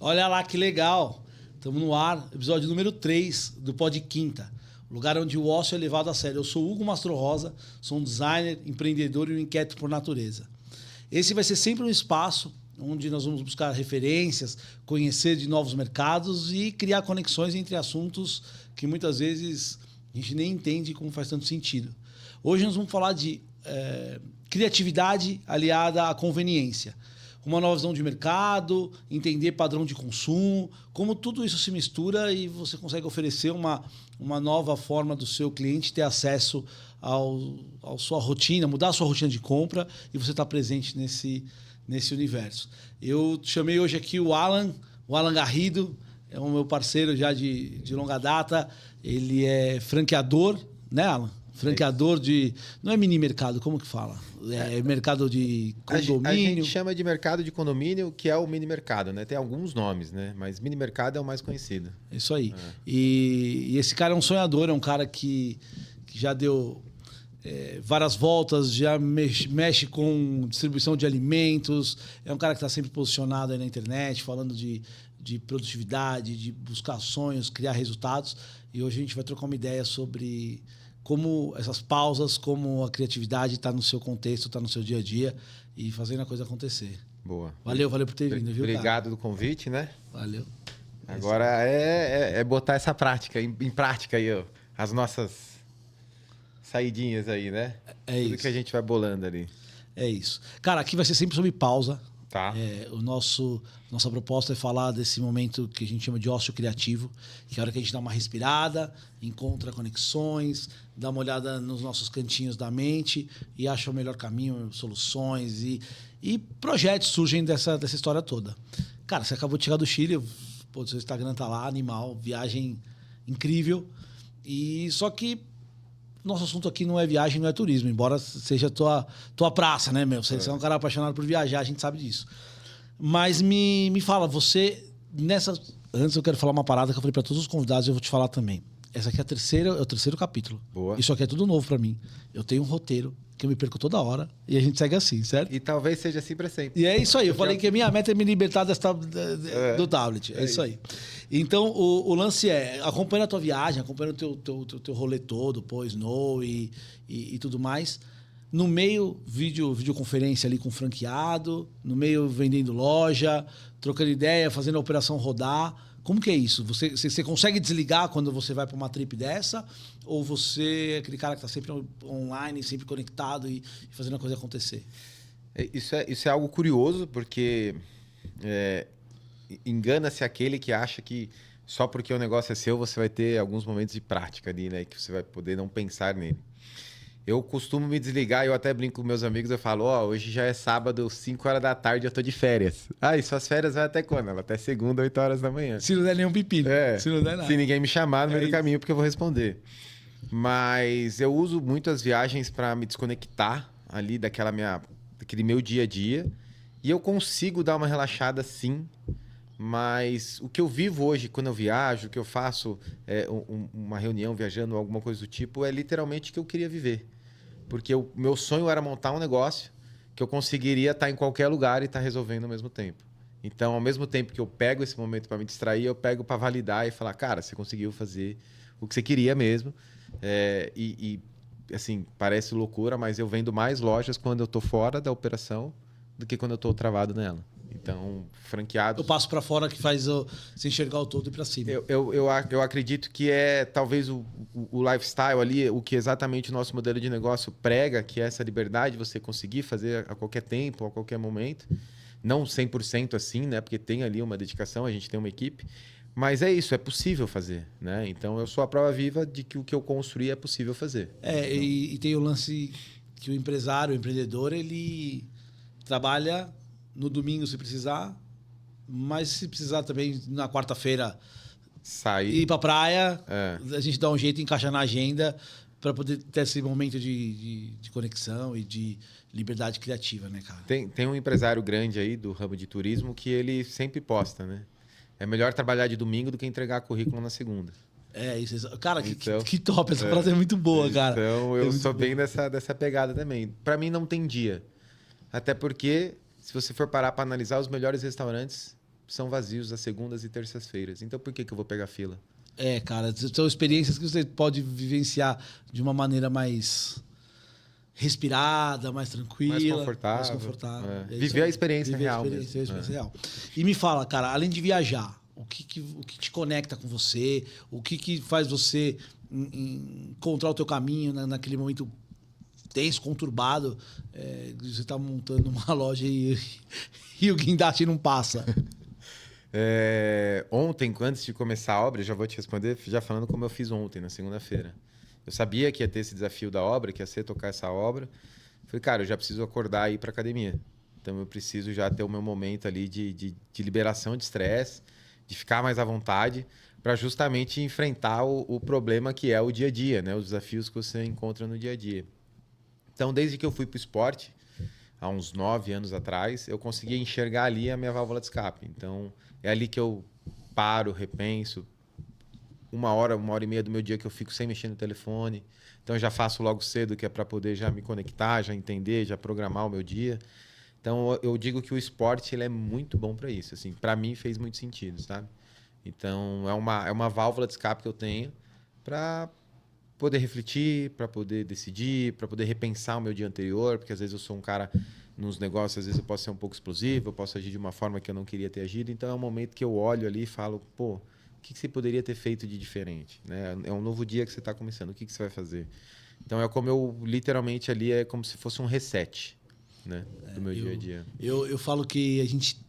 Olha lá que legal. Estamos no ar, episódio número 3 do Pod Quinta. Lugar onde o ócio é levado a sério. Eu sou Hugo Mastro Rosa, sou um designer, empreendedor e um inquieto por natureza. Esse vai ser sempre um espaço onde nós vamos buscar referências, conhecer de novos mercados e criar conexões entre assuntos que muitas vezes a gente nem entende como faz tanto sentido. Hoje nós vamos falar de criatividade aliada à conveniência. Uma nova visão de mercado, entender padrão de consumo, como tudo isso se mistura e você consegue oferecer uma nova forma do seu cliente ter acesso à sua rotina, mudar a sua rotina de compra e você estar presente nesse universo. Eu chamei hoje aqui o Alan Garrido, é o meu parceiro já de longa data, ele é franqueador, né, Alan? Franqueador de... Não é mini mercado, como que fala? É mercado de condomínio. A gente chama de mercado de condomínio, que é o mini mercado, né? Tem alguns nomes, né? Mas mini mercado é o mais conhecido. Isso aí. E esse cara é um sonhador, é um cara que já deu várias voltas, já mexe com distribuição de alimentos, é um cara que está sempre posicionado aí na internet, falando de produtividade, de buscar sonhos, criar resultados. E hoje a gente vai trocar uma ideia sobre como essas pausas, como a criatividade está no seu contexto, está no seu dia a dia e fazendo a coisa acontecer. Boa. Valeu por ter vindo, viu, Obrigado cara? do convite, né? Valeu. Agora é botar essa prática, em prática aí, ó, as nossas saidinhas aí, né? É Tudo isso. que a gente vai bolando ali. É isso. Cara, aqui vai ser sempre sobre pausa. Tá. Nossa proposta é falar desse momento que a gente chama de ócio criativo, que é a hora que a gente dá uma respirada, encontra conexões, dá uma olhada nos nossos cantinhos da mente e acha o melhor caminho, soluções e projetos surgem dessa história toda. Cara, você acabou de chegar do Chile, pô, seu Instagram tá lá, animal, viagem incrível. E só que nosso assunto aqui não é viagem, não é turismo, embora seja tua praça, né, meu? Você é um cara apaixonado por viajar, a gente sabe disso. Mas me fala, você, antes eu quero falar uma parada que eu falei para todos os convidados e eu vou te falar também. Essa aqui é o terceiro capítulo. Boa. Isso aqui é tudo novo para mim. Eu tenho um roteiro que eu me perco toda hora e a gente segue assim, certo? E talvez seja assim para sempre. E é isso aí. Eu falei que a minha meta é me libertar do tablet. É isso aí. Então, o lance é, acompanha a tua viagem, acompanha o teu rolê todo, pô, Snow e tudo mais. No meio, videoconferência ali com franqueado, no meio vendendo loja, trocando ideia, fazendo a operação rodar. Como que é isso? Você consegue desligar quando você vai para uma trip dessa? Ou você é aquele cara que está sempre online, sempre conectado e fazendo a coisa acontecer? Isso é algo curioso, porque engana-se aquele que acha que só porque o negócio é seu, você vai ter alguns momentos de prática ali, né? Que você vai poder não pensar nele. Eu costumo me desligar, eu até brinco com meus amigos, eu falo, hoje já é sábado, 5 horas da tarde, eu tô de férias. E suas férias vai até quando? Ela até segunda, 8 horas da manhã. Se não der nenhum pepino. Se não der nada. Se ninguém me chamar no meio do caminho, porque eu vou responder. Mas eu uso muito as viagens para me desconectar ali daquele meu dia a dia. E eu consigo dar uma relaxada, sim. Mas o que eu vivo hoje, quando eu viajo, o que eu faço, uma reunião viajando, alguma coisa do tipo, é literalmente o que eu queria viver. Porque o meu sonho era montar um negócio que eu conseguiria estar em qualquer lugar e estar resolvendo ao mesmo tempo. Então, ao mesmo tempo que eu pego esse momento para me distrair, eu pego para validar e falar, cara, você conseguiu fazer o que você queria mesmo. Assim, parece loucura, mas eu vendo mais lojas quando eu estou fora da operação do que quando eu estou travado nela. Então, franqueados... Eu passo para fora que faz se enxergar o todo e para cima. Eu acredito que é talvez o lifestyle ali, o que exatamente o nosso modelo de negócio prega, que é essa liberdade de você conseguir fazer a qualquer tempo, a qualquer momento. Não 100% assim, né? Porque tem ali uma dedicação, a gente tem uma equipe. Mas é isso, é possível fazer, né? Então, eu sou a prova viva de que o que eu construí é possível fazer. E tem o lance que o empresário, o empreendedor, ele trabalha no domingo se precisar, mas se precisar também na quarta-feira sair, ir pra praia, a gente dá um jeito, encaixa na agenda para poder ter esse momento de conexão e de liberdade criativa, né, cara? Tem um empresário grande aí do ramo de turismo que ele sempre posta, né? É melhor trabalhar de domingo do que entregar currículo na segunda. Isso. Cara, então, que top. Essa frase é muito boa, cara. Então, eu sou bem dessa pegada também. Para mim, não tem dia. Até porque, se você for parar para analisar, os melhores restaurantes são vazios às segundas e terças-feiras. Então, por que eu vou pegar fila? Cara, são experiências que você pode vivenciar de uma maneira mais respirada, mais tranquila, mais confortável. Viver a experiência real real. E me fala, cara, além de viajar, o que te conecta com você? O que faz você encontrar o teu caminho naquele momento tenso, conturbado? Você está montando uma loja e o guindaste não passa. Ontem, antes de começar a obra, eu já vou te responder já falando como eu fiz ontem, na segunda-feira. Eu sabia que ia ter esse desafio da obra, que ia ser tocar essa obra. Falei, cara, eu já preciso acordar e ir para academia. Então eu preciso já ter o meu momento ali de liberação de estresse, de ficar mais à vontade, para justamente enfrentar o problema que é o dia a dia, né? Os desafios que você encontra no dia a dia. Então, desde que eu fui para o esporte, há uns 9 anos atrás, eu consegui enxergar ali a minha válvula de escape. Então, é ali que eu paro, repenso. Uma hora e meia do meu dia que eu fico sem mexer no telefone. Então, eu já faço logo cedo, que é para poder já me conectar, já entender, já programar o meu dia. Então, eu digo que o esporte ele é muito bom para isso. Assim, para mim, fez muito sentido, sabe? Então, é uma válvula de escape que eu tenho para poder refletir, para poder decidir, para poder repensar o meu dia anterior, porque às vezes eu sou um cara nos negócios, às vezes eu posso ser um pouco explosivo, eu posso agir de uma forma que eu não queria ter agido. Então, é um momento que eu olho ali e falo, pô, o que você poderia ter feito de diferente? Né? É um novo dia que você está começando, o que você vai fazer? Então, é como eu, literalmente, ali é como se fosse um reset, né, do meu dia a dia. Eu falo que a gente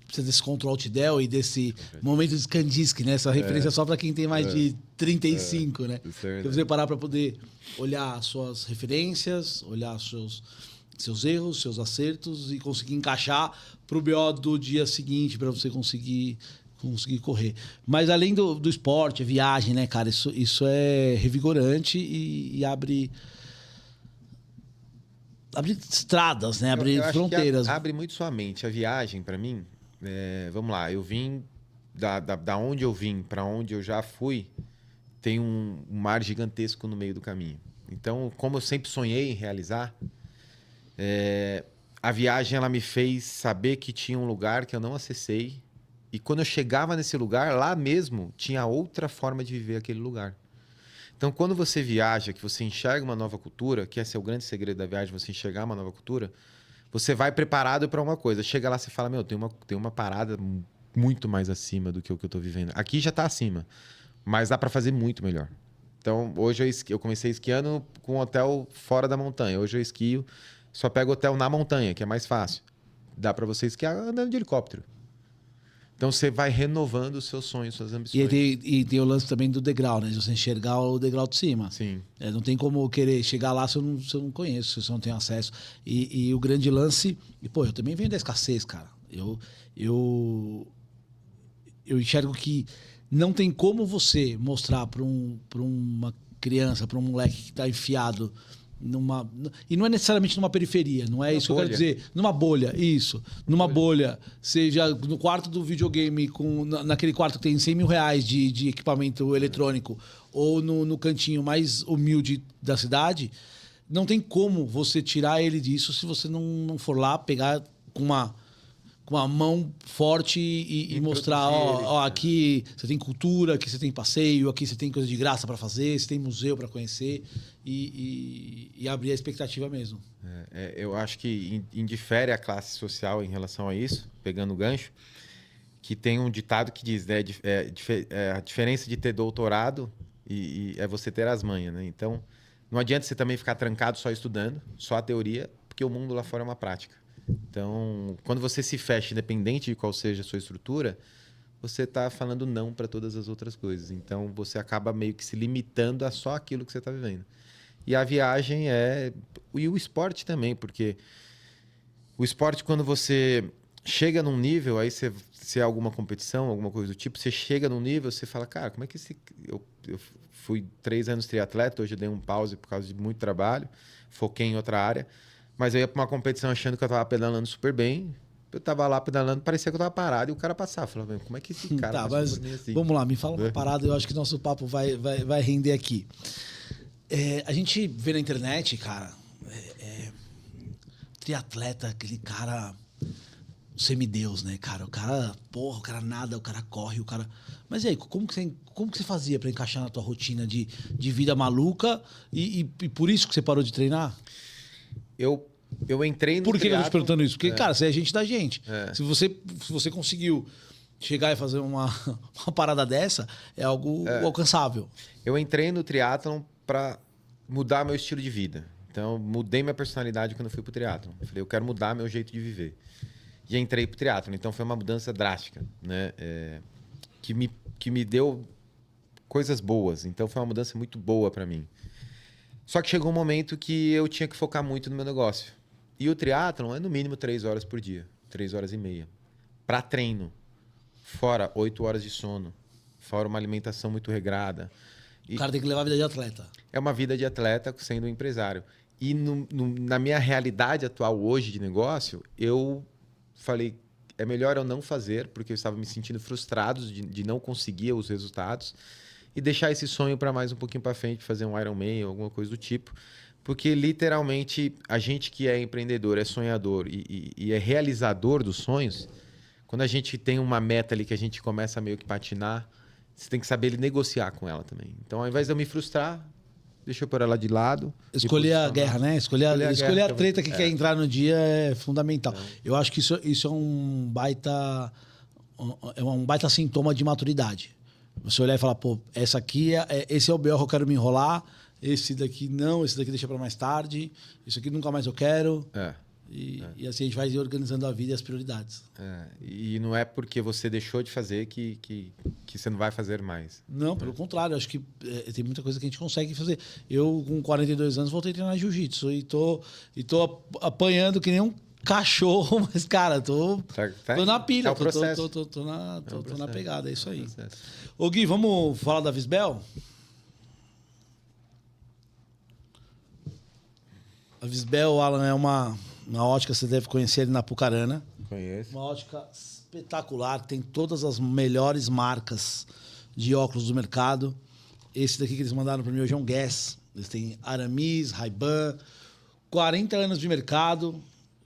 precisa desse control del e desse momento de Kandinsky, né? Essa referência só para quem tem mais de 35, né? Que você parar para poder olhar as suas referências, olhar seus erros, seus acertos e conseguir encaixar para o BO do dia seguinte, para você conseguir correr. Mas além do esporte, a viagem, né, cara? Isso é revigorante e abre estradas, né? Abre fronteiras. Abre muito sua mente. A viagem, para mim, vamos lá, eu vim da onde eu vim para onde eu já fui, tem um mar gigantesco no meio do caminho. Então, como eu sempre sonhei em realizar, a viagem ela me fez saber que tinha um lugar que eu não acessei. E quando eu chegava nesse lugar, lá mesmo, tinha outra forma de viver aquele lugar. Então, quando você viaja, que você enxerga uma nova cultura, que esse é o grande segredo da viagem, você enxergar uma nova cultura, você vai preparado para uma coisa. Chega lá, você fala, meu, tem uma parada muito mais acima do que o que eu estou vivendo. Aqui já está acima, mas dá para fazer muito melhor. Então, hoje eu comecei esquiando com um hotel fora da montanha. Hoje eu esquio, só pego hotel na montanha, que é mais fácil. Dá para você esquiar andando de helicóptero. Então, você vai renovando os seus sonhos, suas ambições. E tem o lance também do degrau, né? De você enxergar o degrau de cima. Sim. Não tem como querer chegar lá se eu não conheço, se eu não tenho acesso. E o grande lance... E, pô, eu também venho da escassez, cara. Eu enxergo que não tem como você mostrar para uma criança, para um moleque que está enfiado numa... E não é necessariamente numa periferia, não é isso que eu quero dizer. Numa bolha, isso. Numa bolha, seja no quarto do videogame, naquele quarto que tem 100 mil reais de equipamento eletrônico, ou no cantinho mais humilde da cidade, não tem como você tirar ele disso se você não for lá pegar com uma mão forte e mostrar, aqui você tem cultura, aqui você tem passeio, aqui você tem coisa de graça para fazer, você tem museu para conhecer e abrir a expectativa mesmo. Eu acho que indifere a classe social em relação a isso, pegando o gancho, que tem um ditado que diz, né, a diferença de ter doutorado e é você ter as manhas, né? Então, não adianta você também ficar trancado só estudando, só a teoria, porque o mundo lá fora é uma prática. Então, quando você se fecha, independente de qual seja a sua estrutura, você está falando não para todas as outras coisas. Então, você acaba meio que se limitando a só aquilo que você está vivendo. E a viagem e o esporte também, porque o esporte, quando você chega num nível, aí se é alguma competição, alguma coisa do tipo, você chega num nível, você fala, cara, como é que eu fui 3 anos triatleta, hoje eu dei um pause por causa de muito trabalho, foquei em outra área. Mas eu ia para uma competição achando que eu estava pedalando super bem. Eu estava lá pedalando, parecia que eu estava parado e o cara passava. Eu falava, como é que esse cara mas por mim assim? Vamos lá, me fala uma parada, eu acho que nosso papo vai render aqui. A gente vê na internet, cara, triatleta, aquele cara semideus, né, cara? O cara nada, o cara corre, o cara... Mas e aí, como que você fazia pra encaixar na tua rotina de vida maluca e por isso que você parou de treinar? Eu entrei no Por que eu tô te triatlon. perguntando isso? Porque, cara, você é gente da gente. É. Se você conseguiu chegar e fazer uma parada dessa, é algo alcançável. Eu entrei no triatlon para mudar meu estilo de vida. Então, eu mudei minha personalidade quando eu fui pro triatlon. Eu falei, eu quero mudar meu jeito de viver. E entrei pro triatlon. Então, foi uma mudança drástica, né? Que me deu coisas boas. Então, foi uma mudança muito boa para mim. Só que chegou um momento que eu tinha que focar muito no meu negócio. E o triatlon é no mínimo 3 horas por dia. 3 horas e meia. Para treino. Fora 8 horas de sono. Fora uma alimentação muito regrada. O cara tem que levar a vida de atleta. É uma vida de atleta sendo um empresário. E na minha realidade atual hoje de negócio, eu falei, é melhor eu não fazer, porque eu estava me sentindo frustrado de não conseguir os resultados, e deixar esse sonho para mais um pouquinho para frente, fazer um Ironman ou alguma coisa do tipo. Porque literalmente a gente que é empreendedor, é sonhador e é realizador dos sonhos, quando a gente tem uma meta ali que a gente começa a meio que patinar, você tem que saber negociar com ela também. Então, ao invés de eu me frustrar, deixa eu pôr ela de lado. Escolher a guerra, né? Escolher a treta que quer entrar no dia é fundamental. Eu acho que isso é um baita sintoma de maturidade. Você olhar e falar, pô, esse é o BO que eu quero me enrolar, esse daqui não, esse daqui deixa para mais tarde, isso aqui nunca mais eu quero. E assim a gente vai organizando a vida e as prioridades. E não é porque você deixou de fazer que você não vai fazer mais. Não, pelo contrário. Acho que tem muita coisa que a gente consegue fazer. Eu, com 42 anos, voltei a treinar jiu-jitsu e tô apanhando que nem um cachorro, mas, cara, tô na pilha. É o processo. Tô na pegada, é isso aí. É Ô, Gui, vamos falar da Visbel? A Visbel, Alan, é uma ótica, você deve conhecer ali na Apucarana. Conheço. Uma ótica espetacular, tem todas as melhores marcas de óculos do mercado. Esse daqui que eles mandaram para mim hoje é um Guess. Eles têm Aramis, Ray-Ban, 40 anos de mercado.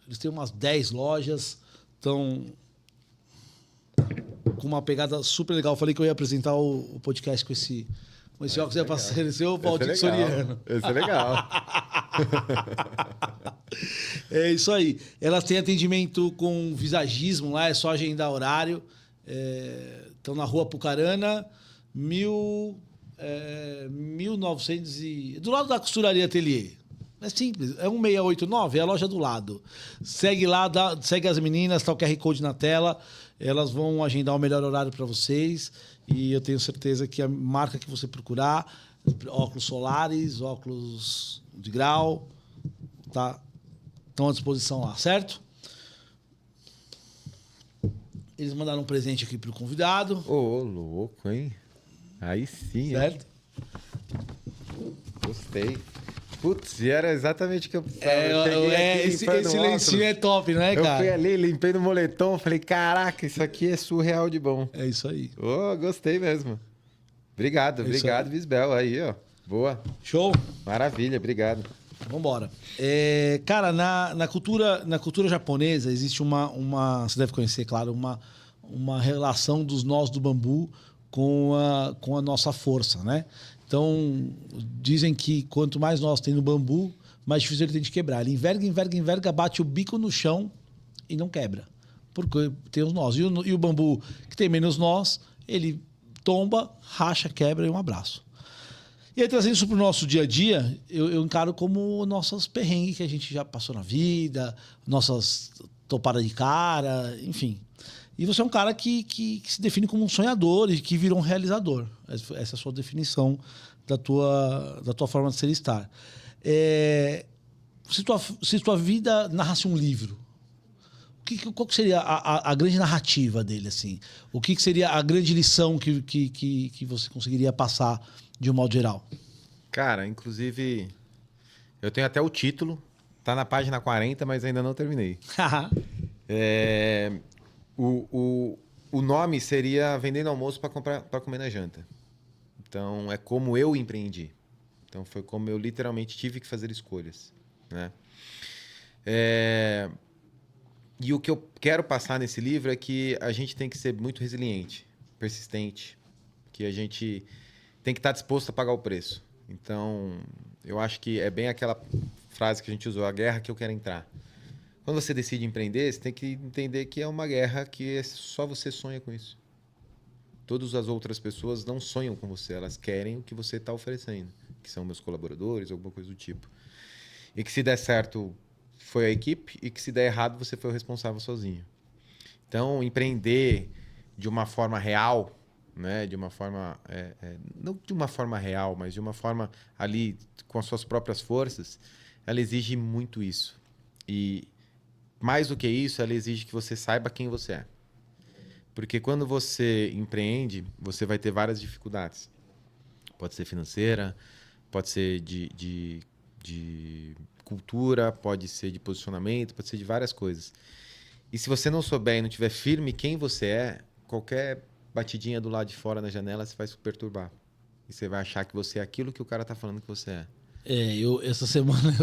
Eles têm umas 10 lojas. Estão com uma pegada super legal. Eu falei que eu ia apresentar o podcast com esse óculos. Ia passar ser o Valdir Soriano. Esse é legal. É isso aí. Elas têm atendimento com visagismo lá, é só agendar horário. Estão na rua Apucarana, 1900 do lado da Costuraria Atelier. É simples, é 1689, é a loja do lado. Segue lá, segue as meninas, tá o QR Code na tela. Elas vão agendar o melhor horário para vocês. E eu tenho certeza que a marca que você procurar, óculos solares, óculos de grau, tá? Estão à disposição lá, certo? Eles mandaram um presente aqui pro convidado. Ô, louco, hein? Aí sim, certo? Gostei. Putz, era exatamente o que eu precisava. Esse lencinho é top, não é, cara? Eu fui ali, limpei no moletom, falei, caraca, isso aqui é surreal de bom. É isso aí. Gostei mesmo. Obrigado, Visbel. Aí, ó. Boa. Show. Maravilha, obrigado. Vambora. Cara, na cultura japonesa existe você deve conhecer, claro, uma relação dos nós do bambu com a nossa força, né? Então, dizem que quanto mais nós tem no bambu, mais difícil ele tem de quebrar. Ele enverga, bate o bico no chão e não quebra. Porque tem os nós. E o bambu que tem menos nós, ele tomba, racha, quebra e um abraço. E aí, trazendo isso para o nosso dia a dia, eu encaro como nossas perrengues que a gente já passou na vida, nossas topadas de cara, enfim. E você é um cara que se define como um sonhador e que virou um realizador. Essa é a sua definição da tua forma de ser e estar. Se tua vida narrasse um livro, qual que seria a grande narrativa dele? Assim? O que seria a grande lição que você conseguiria passar de um modo geral? Cara, inclusive, eu tenho até o título. Tá na página 40, mas ainda não terminei. O nome seria Vendendo Almoço para Comer na Janta. Então, é como eu empreendi. Então, foi como eu literalmente tive que fazer escolhas, né? E o que eu quero passar nesse livro é que a gente tem que ser muito resiliente, persistente, que a gente tem que estar disposto a pagar o preço. Então, eu acho que é bem aquela frase que a gente usou, a guerra que eu quero entrar. Quando você decide empreender, você tem que entender que é uma guerra que só você sonha com isso. Todas as outras pessoas não sonham com você, elas querem o que você está oferecendo, que são meus colaboradores, alguma coisa do tipo. E que se der certo, foi a equipe, e que se der errado, você foi o responsável sozinho. Então, empreender de uma forma real, né? De uma forma, não de uma forma real, mas de uma forma ali com as suas próprias forças, ela exige muito isso. E mais do que isso, ela exige que você saiba quem você é. Porque quando você empreende, você vai ter várias dificuldades. Pode ser financeira, pode ser de cultura, pode ser de posicionamento, pode ser de várias coisas. E se você não souber e não tiver firme quem você é, qualquer batidinha do lado de fora na janela, você vai se perturbar. E você vai achar que você é aquilo que o cara tá falando que você é. Essa semana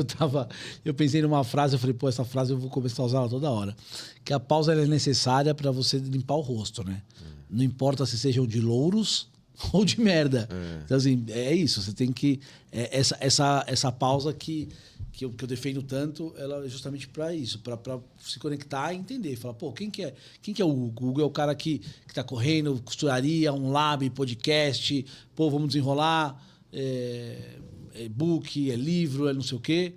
eu pensei numa frase, eu falei, pô, essa frase eu vou começar a usar ela toda hora. Que a pausa ela é necessária para você limpar o rosto, né? Não importa se sejam de louros ou de merda. Então, assim, é isso. Você tem que. Essa pausa que eu defendo tanto, ela é justamente para isso, para se conectar e entender. Falar, pô, quem que é o Hugo? O Hugo é o cara que tá correndo, costuraria, um lab, podcast, pô, vamos desenrolar. É book, é livro, é não sei o quê.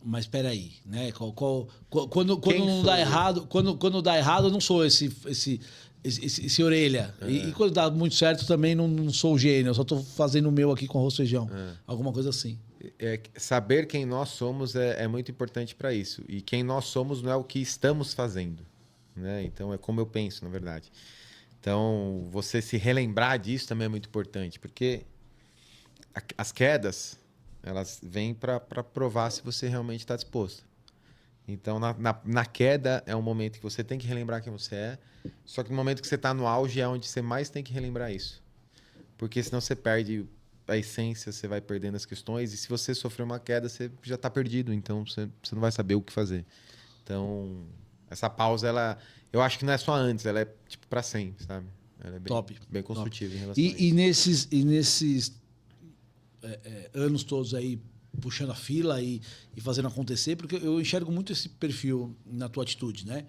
Mas espera aí, né? Quando não dá errado, quando dá errado, eu não sou esse orelha. E quando dá muito certo, também não sou o gênio. Eu só estou fazendo o meu aqui com arroz e feijão. Alguma coisa assim. Saber quem nós somos é muito importante para isso. E quem nós somos não é o que estamos fazendo, né? Então, é como eu penso, na verdade. Então, você se relembrar disso também é muito importante. Porque as quedas, elas vêm para provar se você realmente está disposto. Então, na queda é um momento que você tem que relembrar quem você é. Só que no momento que você está no auge é onde você mais tem que relembrar isso. Porque senão você perde a essência, você vai perdendo as questões. E se você sofrer uma queda, você já está perdido. Então, você não vai saber o que fazer. Então, essa pausa, eu acho que não é só antes, ela é tipo para sempre, sabe? Ela é bem construtiva em relação a isso. E nesses anos todos aí puxando a fila e fazendo acontecer, porque eu enxergo muito esse perfil na tua atitude, né?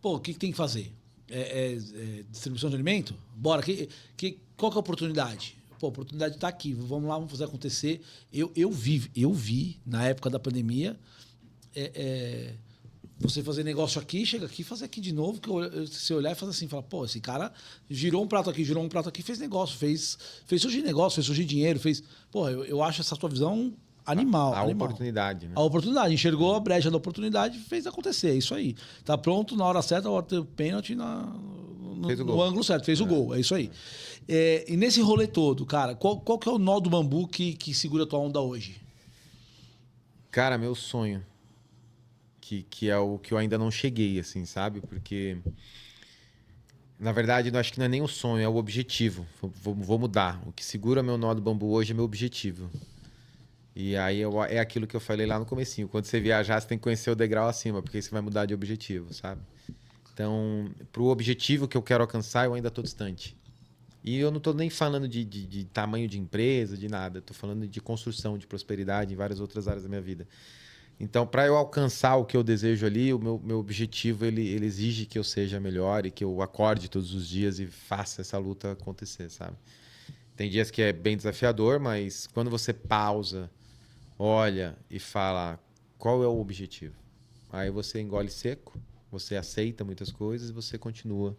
Pô, o que tem que fazer? Distribuição de alimento? Bora. Qual que é a oportunidade? Pô, a oportunidade está aqui. Vamos lá, vamos fazer acontecer. Eu vi na época da pandemia, você fazer negócio aqui, chega aqui, fazer aqui de novo, que você olhar e fazer assim, fala, pô, esse cara girou um prato aqui, fez negócio, fez surgir negócio, fez surgir dinheiro, fez... Pô, eu acho essa tua visão animal. A oportunidade, né? A oportunidade, enxergou a brecha da oportunidade e fez acontecer, é isso aí. Tá pronto, na hora certa, a hora do pênalti, no ângulo certo, fez o gol, é isso aí. E nesse rolê todo, cara, qual que é o nó do bambu que segura a tua onda hoje? Cara, meu sonho... Que é o que eu ainda não cheguei, assim, sabe? Porque, na verdade, eu acho que não é nem o sonho, é o objetivo. Vou mudar. O que segura meu nó do bambu hoje é meu objetivo. E aí é aquilo que eu falei lá no comecinho. Quando você viajar, você tem que conhecer o degrau acima, porque aí você vai mudar de objetivo, sabe? Então, pro objetivo que eu quero alcançar, eu ainda estou distante. E eu não estou nem falando de tamanho de empresa, de nada. Estou falando de construção, de prosperidade em várias outras áreas da minha vida. Então, para eu alcançar o que eu desejo ali, o meu objetivo ele exige que eu seja melhor e que eu acorde todos os dias e faça essa luta acontecer, sabe? Tem dias que é bem desafiador, mas quando você pausa, olha e fala qual é o objetivo, aí você engole seco, você aceita muitas coisas e você continua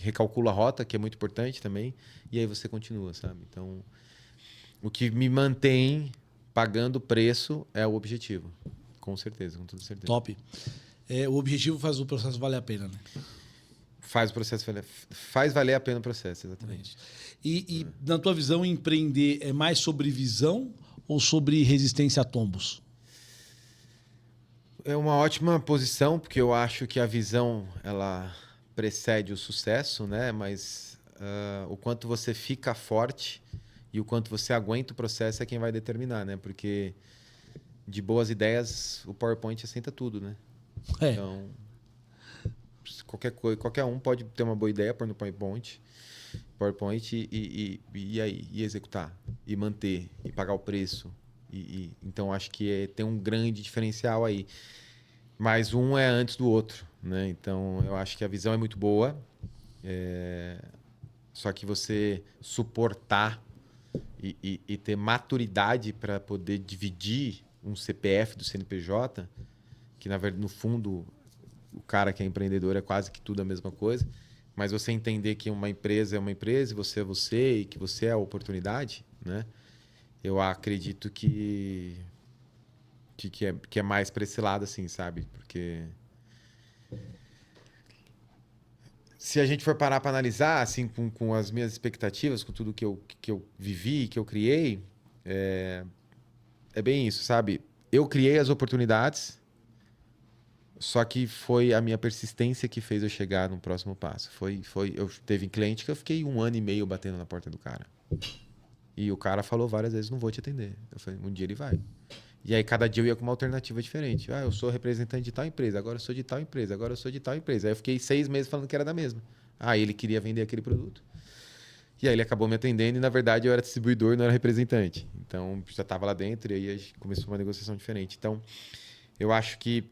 recalcula a rota, que é muito importante também, e aí você continua, sabe? Então, o que me mantém pagando o preço é o objetivo. Com certeza, com toda certeza. Top. O objetivo faz o processo valer a pena, né? Faz valer a pena o processo, exatamente. E na tua visão, empreender é mais sobre visão ou sobre resistência a tombos? É uma ótima posição, porque eu acho que a visão ela precede o sucesso, né? Mas o quanto você fica forte e o quanto você aguenta o processo é quem vai determinar, né? Porque de boas ideias, o PowerPoint assenta tudo, né? Então, qualquer um pode ter uma boa ideia, pôr no PowerPoint e aí? E executar, e manter, e pagar o preço. Então, acho que tem um grande diferencial aí. Mas um é antes do outro, né? Então, eu acho que a visão é muito boa. Só que você suportar e ter maturidade para poder dividir um CPF do CNPJ, que, na verdade, no fundo, o cara que é empreendedor é quase que tudo a mesma coisa, mas você entender que uma empresa é uma empresa, e você é você, e que você é a oportunidade, né? Eu acredito que é mais para esse lado, assim, sabe? Porque se a gente for parar para analisar, assim, com as minhas expectativas, com tudo que eu vivi, que eu criei, é bem isso, sabe? Eu criei as oportunidades, só que foi a minha persistência que fez eu chegar no próximo passo. Teve cliente que eu fiquei 1 ano e meio batendo na porta do cara. E o cara falou várias vezes, não vou te atender. Eu falei, um dia ele vai. E aí, cada dia eu ia com uma alternativa diferente. Eu sou representante de tal empresa, agora eu sou de tal empresa, agora eu sou de tal empresa. Aí eu fiquei 6 meses falando que era da mesma. Ele queria vender aquele produto. E aí ele acabou me atendendo e, na verdade, eu era distribuidor, não era representante. Então, já estava lá dentro e aí a gente começou uma negociação diferente. Então, eu acho que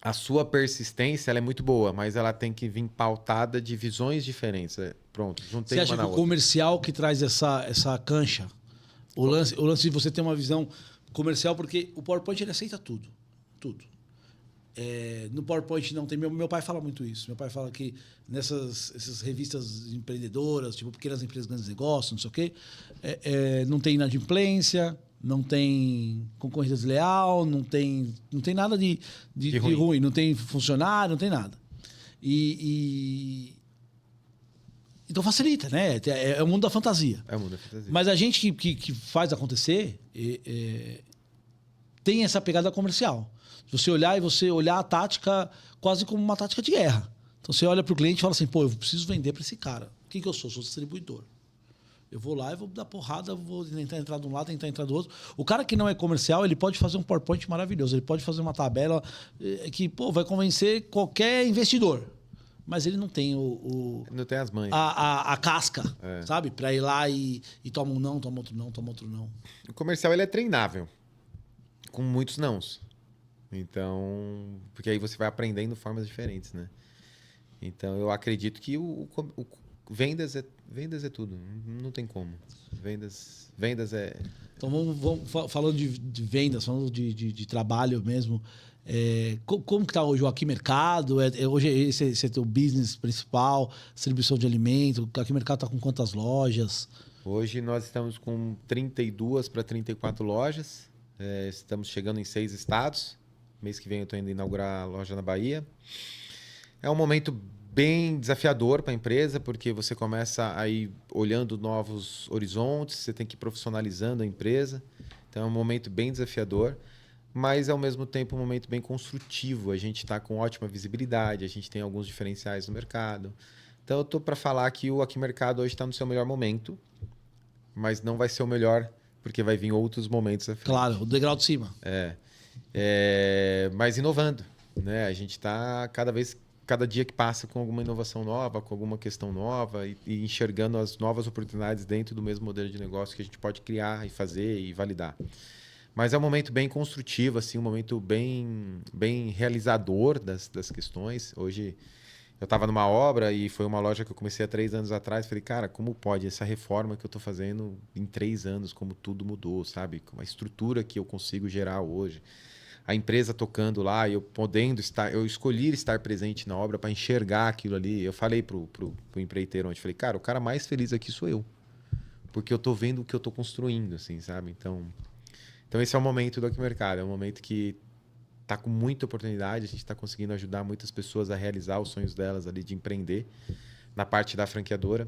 a sua persistência ela é muito boa, mas ela tem que vir pautada de visões diferentes. Pronto, juntei Você acha uma na que o outra. comercial que traz essa cancha, o lance de você ter uma visão comercial, porque o PowerPoint ele aceita tudo. Tudo. No PowerPoint não tem... Meu pai fala muito isso. Meu pai fala que essas revistas empreendedoras, tipo Pequenas Empresas, Grandes Negócios, não sei o quê, não tem inadimplência, não tem concorrência desleal, não tem nada de ruim. Não tem funcionário, não tem nada. Então facilita, né? É o mundo da fantasia. É o mundo da fantasia. Mas a gente que faz acontecer tem essa pegada comercial. Você olhar a tática quase como uma tática de guerra. Então você olha para o cliente e fala assim, pô, eu preciso vender para esse cara. Quem que eu sou? Sou distribuidor. Eu vou lá e vou dar porrada, vou tentar entrar de um lado, tentar entrar do outro. O cara que não é comercial, ele pode fazer um PowerPoint maravilhoso. Ele pode fazer uma tabela que vai convencer qualquer investidor. Mas ele não tem não tem as manhas. A casca, sabe? Para ir lá e toma um não, toma outro não, toma outro não. O comercial ele é treinável, com muitos nãos. Então, porque aí você vai aprendendo formas diferentes, né? Então, eu acredito que vendas é tudo, não tem como. Vendas é... Então, vamos falando de vendas, falando de trabalho mesmo. Como que está hoje o Aqui Mercado? Hoje esse é teu business principal, distribuição de alimentos. O Aqui Mercado está com quantas lojas? Hoje nós estamos com 32 para 34 lojas. Estamos chegando em 6 estados. Mês que vem eu estou indo inaugurar a loja na Bahia. É um momento bem desafiador para a empresa, porque você começa a ir olhando novos horizontes, você tem que ir profissionalizando a empresa. Então é um momento bem desafiador, mas ao mesmo tempo um momento bem construtivo. A gente está com ótima visibilidade, a gente tem alguns diferenciais no mercado. Então eu estou para falar que o Aqui Mercado hoje está no seu melhor momento, mas não vai ser o melhor, porque vai vir outros momentos à frente. Claro, o degrau de cima. Mas inovando, né? A gente está cada dia que passa com alguma inovação nova, com alguma questão nova e enxergando as novas oportunidades dentro do mesmo modelo de negócio que a gente pode criar e fazer e validar. Mas é um momento bem construtivo, assim, um momento bem realizador das questões. Hoje eu estava numa obra e foi uma loja que eu comecei há 3 anos atrás. Falei, cara, como pode essa reforma que eu estou fazendo em 3 anos, como tudo mudou, sabe? Com a estrutura que eu consigo gerar hoje. A empresa tocando lá, eu escolhi estar presente na obra para enxergar aquilo ali. Eu falei pro empreiteiro ontem, falei, cara, o cara mais feliz aqui sou eu. Porque eu tô vendo o que eu tô construindo, assim, sabe? Então esse é o momento do Aqui Mercado, é um momento que tá com muita oportunidade, a gente está conseguindo ajudar muitas pessoas a realizar os sonhos delas ali de empreender na parte da franqueadora.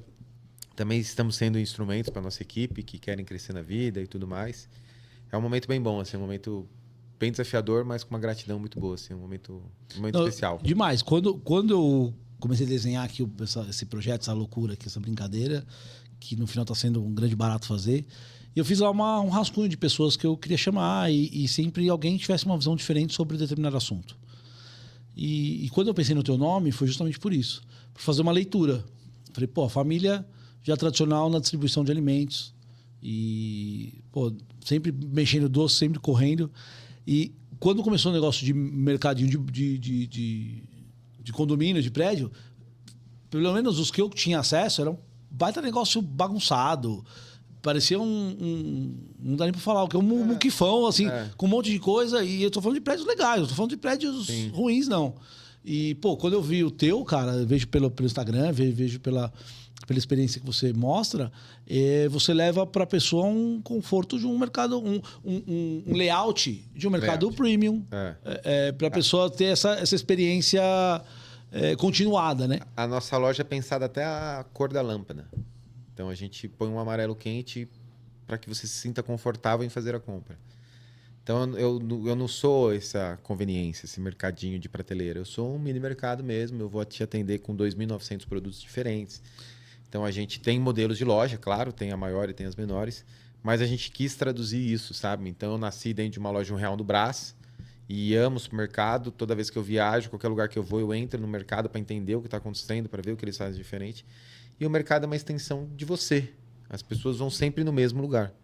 Também estamos sendo instrumentos para nossa equipe que querem crescer na vida e tudo mais. É um momento bem bom, assim, um momento bem desafiador, mas com uma gratidão muito boa, assim, um momento especial. Demais. Quando eu comecei a desenhar aqui esse projeto, essa loucura aqui, essa brincadeira, que no final está sendo um grande barato fazer, eu fiz lá um rascunho de pessoas que eu queria chamar e sempre alguém tivesse uma visão diferente sobre determinado assunto. E quando eu pensei no teu nome, foi justamente por isso. Por fazer uma leitura. Falei, pô, a família já tradicional na distribuição de alimentos. E, pô, sempre mexendo doce, sempre correndo. E quando começou o negócio de mercadinho de condomínio, de prédio, pelo menos os que eu tinha acesso, era um baita negócio bagunçado. Parecia não dá nem pra falar, o que é um muquifão, assim, com um monte de coisa. E eu tô falando de prédios legais, eu tô falando de prédios ruins, não. E, pô, quando eu vi o teu, cara, eu vejo pelo Instagram, vejo pela experiência que você mostra, você leva para a pessoa um conforto de um mercado, um layout de um mercado premium, para a pessoa ter essa experiência continuada, né? A nossa loja é pensada até a cor da lâmpada. Então a gente põe um amarelo quente para que você se sinta confortável em fazer a compra. Então eu não sou essa conveniência, esse mercadinho de prateleira. Eu sou um mini mercado mesmo, eu vou te atender com 2.900 produtos diferentes. Então a gente tem modelos de loja, claro, tem a maior e tem as menores, mas a gente quis traduzir isso, sabe? Então eu nasci dentro de uma loja R$1 no Brás e amo o supermercado. Toda vez que eu viajo, qualquer lugar que eu entro no mercado para entender o que está acontecendo, para ver o que eles fazem diferente. E o mercado é uma extensão de você. As pessoas vão sempre no mesmo lugar.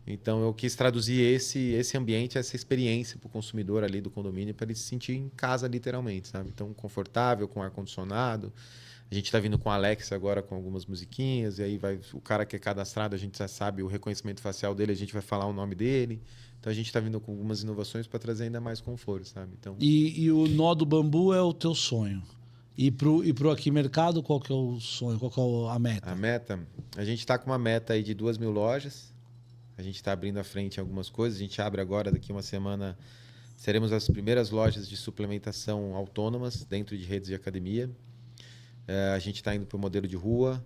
Então eu quis traduzir esse ambiente, essa experiência para o consumidor ali do condomínio, para ele se sentir em casa literalmente, sabe? Então confortável, com ar-condicionado. A gente está vindo com a Alexa agora com algumas musiquinhas, e aí o cara que é cadastrado, a gente já sabe o reconhecimento facial dele, a gente vai falar o nome dele. Então a gente está vindo com algumas inovações para trazer ainda mais conforto, sabe? Então... E o nó do bambu é o teu sonho. E pro Aqui Mercado, qual que é o sonho? Qual que é a meta? A meta? A gente está com uma meta aí de 2.000 lojas. A gente está abrindo à frente algumas coisas. A gente abre agora, daqui uma semana, seremos as primeiras lojas de suplementação autônomas dentro de redes de academia. A gente está indo para o modelo de rua,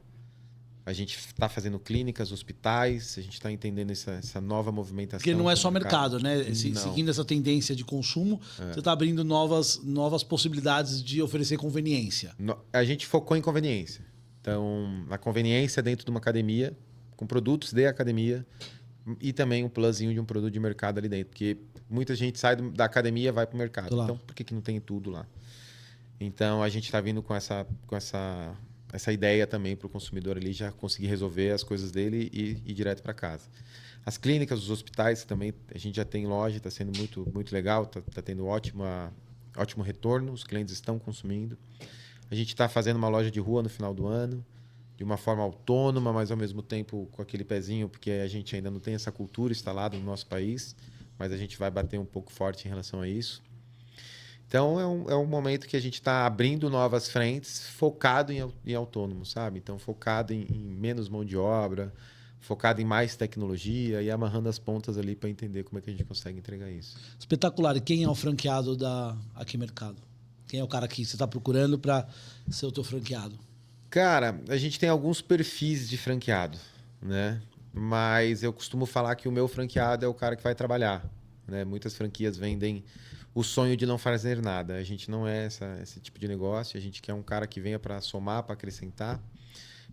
a gente está fazendo clínicas, hospitais, a gente está entendendo essa nova movimentação. Porque não é só mercado, né? Seguindo essa tendência de consumo, você está abrindo novas possibilidades de oferecer conveniência. A gente focou em conveniência. Então, a conveniência dentro de uma academia, com produtos de academia e também um plusinho de um produto de mercado ali dentro. Porque muita gente sai da academia e vai para o mercado. Claro. Então, por que não tem tudo lá? Então, a gente está vindo com essa ideia também para o consumidor ali já conseguir resolver as coisas dele e ir direto para casa. As clínicas, os hospitais também, a gente já tem loja, está sendo muito, muito legal, está tendo ótimo retorno, os clientes estão consumindo. A gente está fazendo uma loja de rua no final do ano, de uma forma autônoma, mas ao mesmo tempo com aquele pezinho, porque a gente ainda não tem essa cultura instalada no nosso país, mas a gente vai bater um pouco forte em relação a isso. Então, é um momento que a gente está abrindo novas frentes, focado em autônomo, sabe? Então, focado em menos mão de obra, focado em mais tecnologia e amarrando as pontas ali para entender como é que a gente consegue entregar isso. Espetacular. E quem é o franqueado da Aqui Mercado? Quem é o cara que você está procurando para ser o teu franqueado? Cara, a gente tem alguns perfis de franqueado, né? Mas eu costumo falar que o meu franqueado é o cara que vai trabalhar, né? Muitas franquias vendem o sonho de não fazer nada. A gente não é esse tipo de negócio. A gente quer um cara que venha para somar, para acrescentar.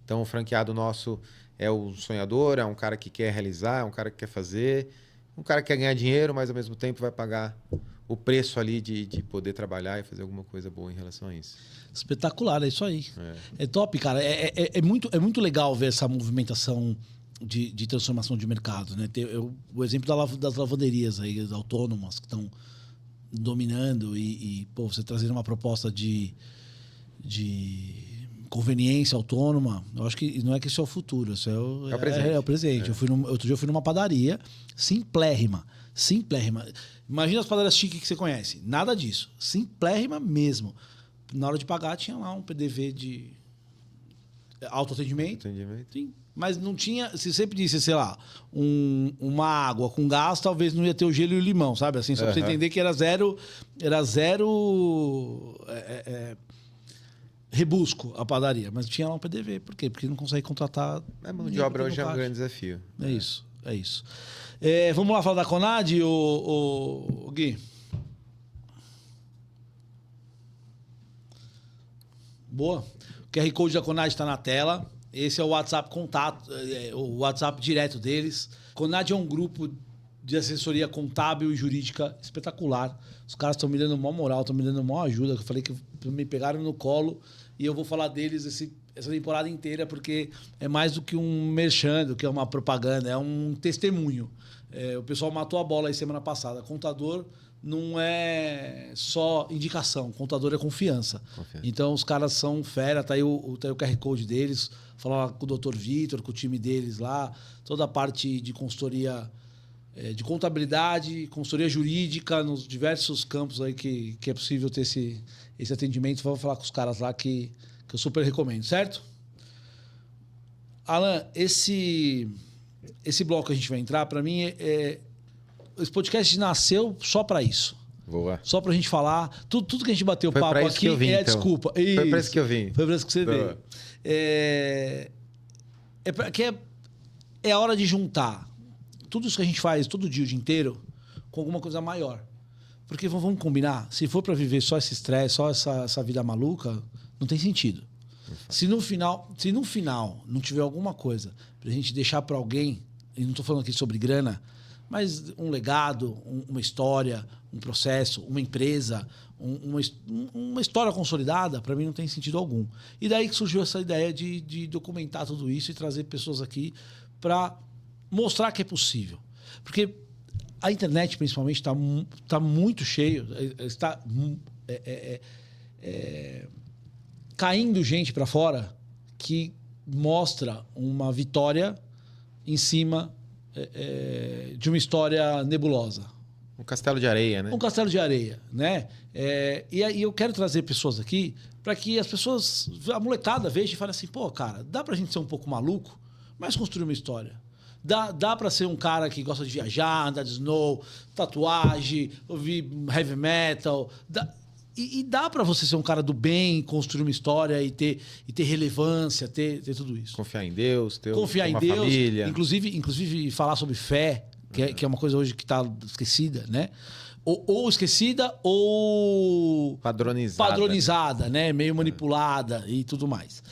Então, o franqueado nosso é o sonhador, é um cara que quer realizar, é um cara que quer fazer, um cara que quer ganhar dinheiro, mas ao mesmo tempo vai pagar o preço ali de poder trabalhar e fazer alguma coisa boa em relação a isso. Espetacular, é isso aí. É top, cara. É muito legal ver essa movimentação de transformação de mercado, né? O exemplo das lavanderias aí, as autônomas que estão dominando e pô, você trazendo uma proposta de conveniência autônoma, eu acho que não é que isso é o futuro, isso é o presente. É o presente. Outro dia eu fui numa padaria simplérrima. Imagina as padarias chiques que você conhece. Nada disso. Simplérrima mesmo. Na hora de pagar, tinha lá um PDV de autoatendimento. Sim. Mas não tinha... Se você pedisse, sei lá, uma água com gás, talvez não ia ter o gelo e o limão, sabe? Assim, só pra você entender que era zero rebusco a padaria. Mas tinha lá um PDV. Por quê? Porque não consegue contratar... A mão de obra hoje é um grande desafio. É isso. Vamos lá falar da Conad, o Gui? Boa. O QR Code da Conad está na tela. Esse é o WhatsApp contato, o WhatsApp direto deles. Conad é um grupo de assessoria contábil e jurídica espetacular. Os caras estão me dando uma moral, estão me dando uma ajuda. Eu falei que me pegaram no colo e eu vou falar deles essa temporada inteira, porque é mais do que um merchan, do que uma propaganda, é um testemunho. O pessoal matou a bola aí semana passada. Contador não é só indicação, contador é confiança. Então os caras são fera, tá aí o QR Code deles, falar com o Dr. Vitor, com o time deles lá, toda a parte de consultoria, de contabilidade, consultoria jurídica, nos diversos campos aí que é possível ter esse atendimento. Vamos falar com os caras lá que eu super recomendo, certo? Alan, esse bloco que a gente vai entrar, para mim, esse podcast nasceu só para isso. Boa. Só pra gente falar. Tudo que a gente bateu papo aqui vim, então. Desculpa. Isso. Foi pra isso que eu vim. Foi pra isso que você veio. É a hora de juntar tudo isso que a gente faz todo dia, o dia inteiro, com alguma coisa maior. Porque vamos combinar, se for para viver só esse estresse, só essa vida maluca, não tem sentido. Se no final não tiver alguma coisa pra gente deixar para alguém, e não estou falando aqui sobre grana, mas um legado, uma história, um processo, uma empresa, uma história consolidada, para mim não tem sentido algum. E daí que surgiu essa ideia de documentar tudo isso e trazer pessoas aqui para mostrar que é possível. Porque a internet, principalmente, está muito cheio, está caindo gente para fora que mostra uma vitória em cima de uma história nebulosa. Um castelo de areia, né? Um castelo de areia, né? E aí eu quero trazer pessoas aqui para que as pessoas, a molecada, veja e fale assim, pô, cara, dá pra gente ser um pouco maluco, mas construir uma história. Dá pra ser um cara que gosta de viajar, andar de snow, tatuagem, ouvir heavy metal. E dá pra você ser um cara do bem, construir uma história e ter relevância, ter tudo isso. Confiar em Deus, ter uma Deus, família. Inclusive falar sobre fé, que é uma coisa hoje que está esquecida, né? Ou esquecida ou padronizada, né? Meio manipulada e tudo mais.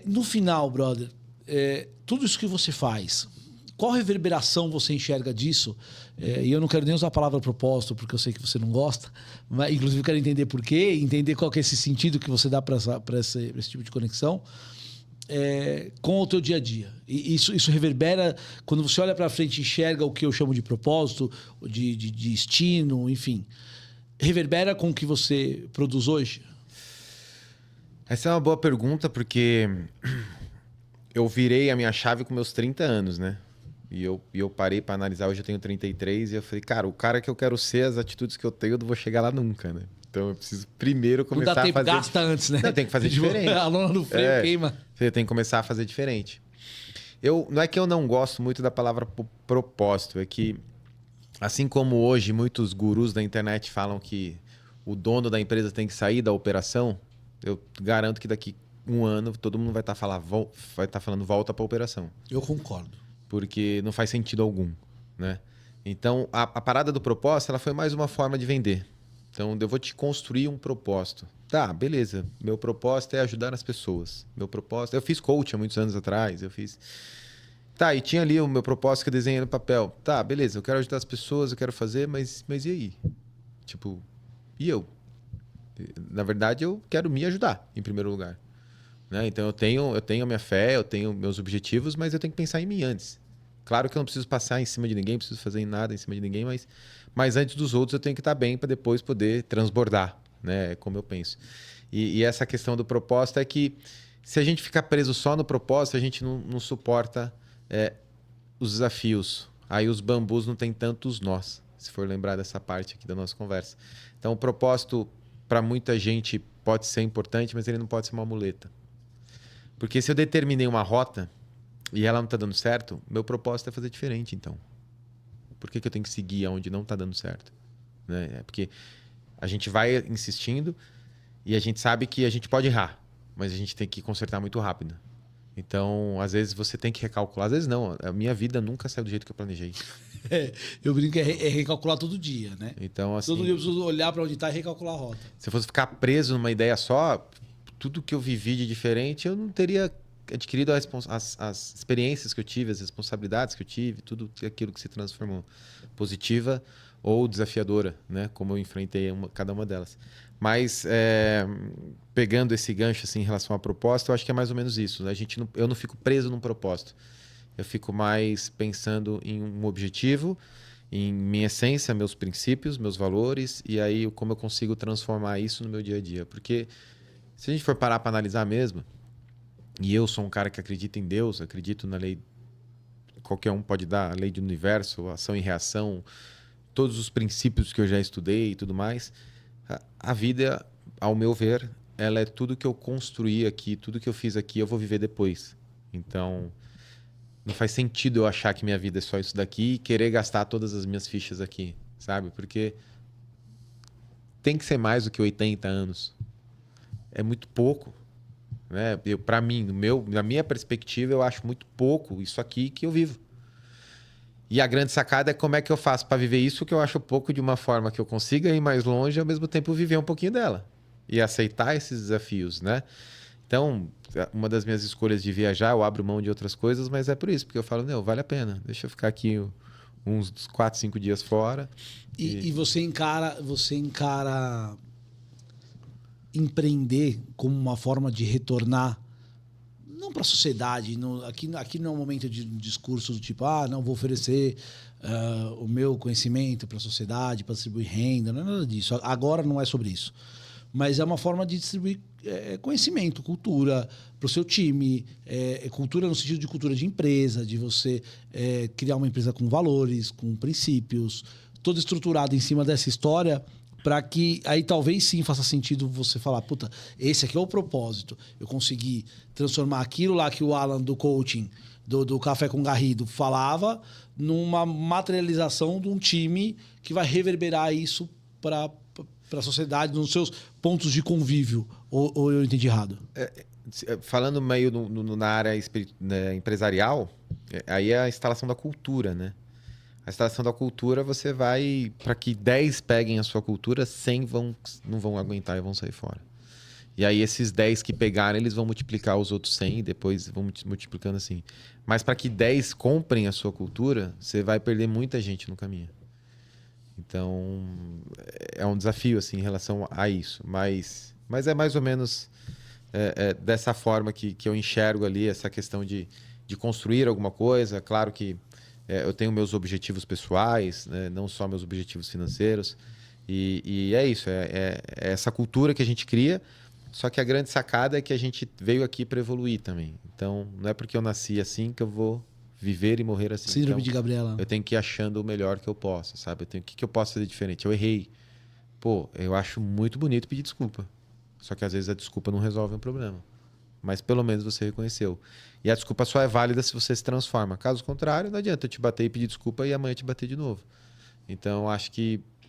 No final, brother, tudo isso que você faz, qual reverberação você enxerga disso? E eu não quero nem usar a palavra propósito, porque eu sei que você não gosta, mas inclusive eu quero entender por quê, entender qual que é esse sentido que você dá para esse tipo de conexão. Com o teu dia a dia. E isso reverbera, quando você olha para frente e enxerga o que eu chamo de propósito, de destino, enfim. Reverbera com o que você produz hoje? Essa é uma boa pergunta, porque eu virei a minha chave com meus 30 anos, né? E eu parei para analisar, hoje eu tenho 33, e eu falei, cara, o cara que eu quero ser, as atitudes que eu tenho, eu não vou chegar lá nunca, né? Então eu preciso primeiro começar a fazer... Gasta antes, né? Não, tem que fazer diferente. A lona no freio queima. Você tem que começar a fazer diferente. Não é que eu não gosto muito da palavra propósito, é que, assim como hoje muitos gurus da internet falam que o dono da empresa tem que sair da operação, eu garanto que daqui um ano todo mundo vai estar falando volta para a operação. Eu concordo. Porque não faz sentido algum, né? Então, a parada do propósito, ela foi mais uma forma de vender. Então, eu vou te construir um propósito. Tá, beleza. Meu propósito é ajudar as pessoas. Meu propósito... Eu fiz coach há muitos anos atrás. Tá, e tinha ali o meu propósito que eu desenhei no papel. Tá, beleza. Eu quero ajudar as pessoas, eu quero fazer, mas e aí? Tipo, e eu? Na verdade, eu quero me ajudar, em primeiro lugar. Né? Então, eu tenho a minha fé, eu tenho meus objetivos, mas eu tenho que pensar em mim antes. Claro que eu não preciso passar em cima de ninguém, não preciso fazer nada em cima de ninguém, mas antes dos outros eu tenho que estar bem para depois poder transbordar, né? Como eu penso. E essa questão do propósito é que se a gente ficar preso só no propósito, a gente não suporta os desafios. Aí os bambus não tem tantos nós, se for lembrar dessa parte aqui da nossa conversa. Então o propósito para muita gente pode ser importante, mas ele não pode ser uma muleta. Porque se eu determinei uma rota e ela não está dando certo, meu propósito é fazer diferente, então. Por que eu tenho que seguir onde não está dando certo? Né? Porque a gente vai insistindo e a gente sabe que a gente pode errar, mas a gente tem que consertar muito rápido. Então, às vezes você tem que recalcular, às vezes não. A minha vida nunca saiu do jeito que eu planejei. Eu brinco que é recalcular todo dia, né? Então, assim, todo dia eu preciso olhar para onde está e recalcular a rota. Se eu fosse ficar preso numa ideia só, tudo que eu vivi de diferente, eu não teria adquirido as experiências que eu tive, as responsabilidades que eu tive, tudo aquilo que se transformou. Positiva ou desafiadora, né? Como eu enfrentei cada uma delas. Mas, pegando esse gancho assim, em relação à proposta, eu acho que é mais ou menos isso. Né? Eu não fico preso num propósito. Eu fico mais pensando em um objetivo, em minha essência, meus princípios, meus valores, e aí como eu consigo transformar isso no meu dia a dia. Porque se a gente for parar para analisar mesmo, e eu sou um cara que acredita em Deus, acredito na lei, qualquer um pode dar, a lei do universo, ação e reação, todos os princípios que eu já estudei e tudo mais, a vida, ao meu ver, ela é tudo que eu construí aqui, tudo que eu fiz aqui, eu vou viver depois. Então, não faz sentido eu achar que minha vida é só isso daqui e querer gastar todas as minhas fichas aqui, sabe? Porque tem que ser mais do que 80 anos. É muito pouco, né? Para mim, na minha perspectiva, eu acho muito pouco isso aqui que eu vivo. E a grande sacada é como é que eu faço para viver isso que eu acho pouco de uma forma que eu consiga ir mais longe e ao mesmo tempo viver um pouquinho dela. E aceitar esses desafios, né? Então, uma das minhas escolhas de viajar, eu abro mão de outras coisas, mas é por isso, porque eu falo, não, vale a pena. Deixa eu ficar aqui uns 4, 5 dias fora. E você encara empreender como uma forma de retornar não para a sociedade, aqui não é um momento de discurso do tipo, não vou oferecer o meu conhecimento para a sociedade, para distribuir renda, não é nada disso. Agora não é sobre isso. Mas é uma forma de distribuir conhecimento, cultura para o seu time, cultura no sentido de cultura de empresa, de você criar uma empresa com valores, com princípios, toda estruturada em cima dessa história, para que aí talvez sim faça sentido você falar, puta, esse aqui é o propósito. Eu consegui transformar aquilo lá que o Alan do coaching, do Café com Garrido falava, numa materialização de um time que vai reverberar isso para a sociedade, nos seus pontos de convívio. Ou eu entendi errado? Falando meio na área né, empresarial, aí é a instalação da cultura, né? A instalação da cultura, você vai... Para que 10 peguem a sua cultura, 100 não vão aguentar e vão sair fora. E aí esses 10 que pegarem, eles vão multiplicar os outros 100 e depois vão multiplicando assim. Mas para que 10 comprem a sua cultura, você vai perder muita gente no caminho. Então, é um desafio assim, em relação a isso. Mas é mais ou menos dessa forma que eu enxergo ali essa questão de construir alguma coisa. Claro que eu tenho meus objetivos pessoais, né? Não só meus objetivos financeiros. E é isso, é essa cultura que a gente cria. Só que a grande sacada é que a gente veio aqui para evoluir também. Então, não é porque eu nasci assim que eu vou viver e morrer assim. Síndrome então, de Gabriela. Eu tenho que ir achando o melhor que eu posso, sabe? O que eu posso fazer diferente? Eu errei. Pô, eu acho muito bonito pedir desculpa. Só que às vezes a desculpa não resolve um problema. Mas pelo menos você reconheceu. E a desculpa só é válida se você se transforma. Caso contrário, não adianta eu te bater e pedir desculpa e amanhã te bater de novo. Então,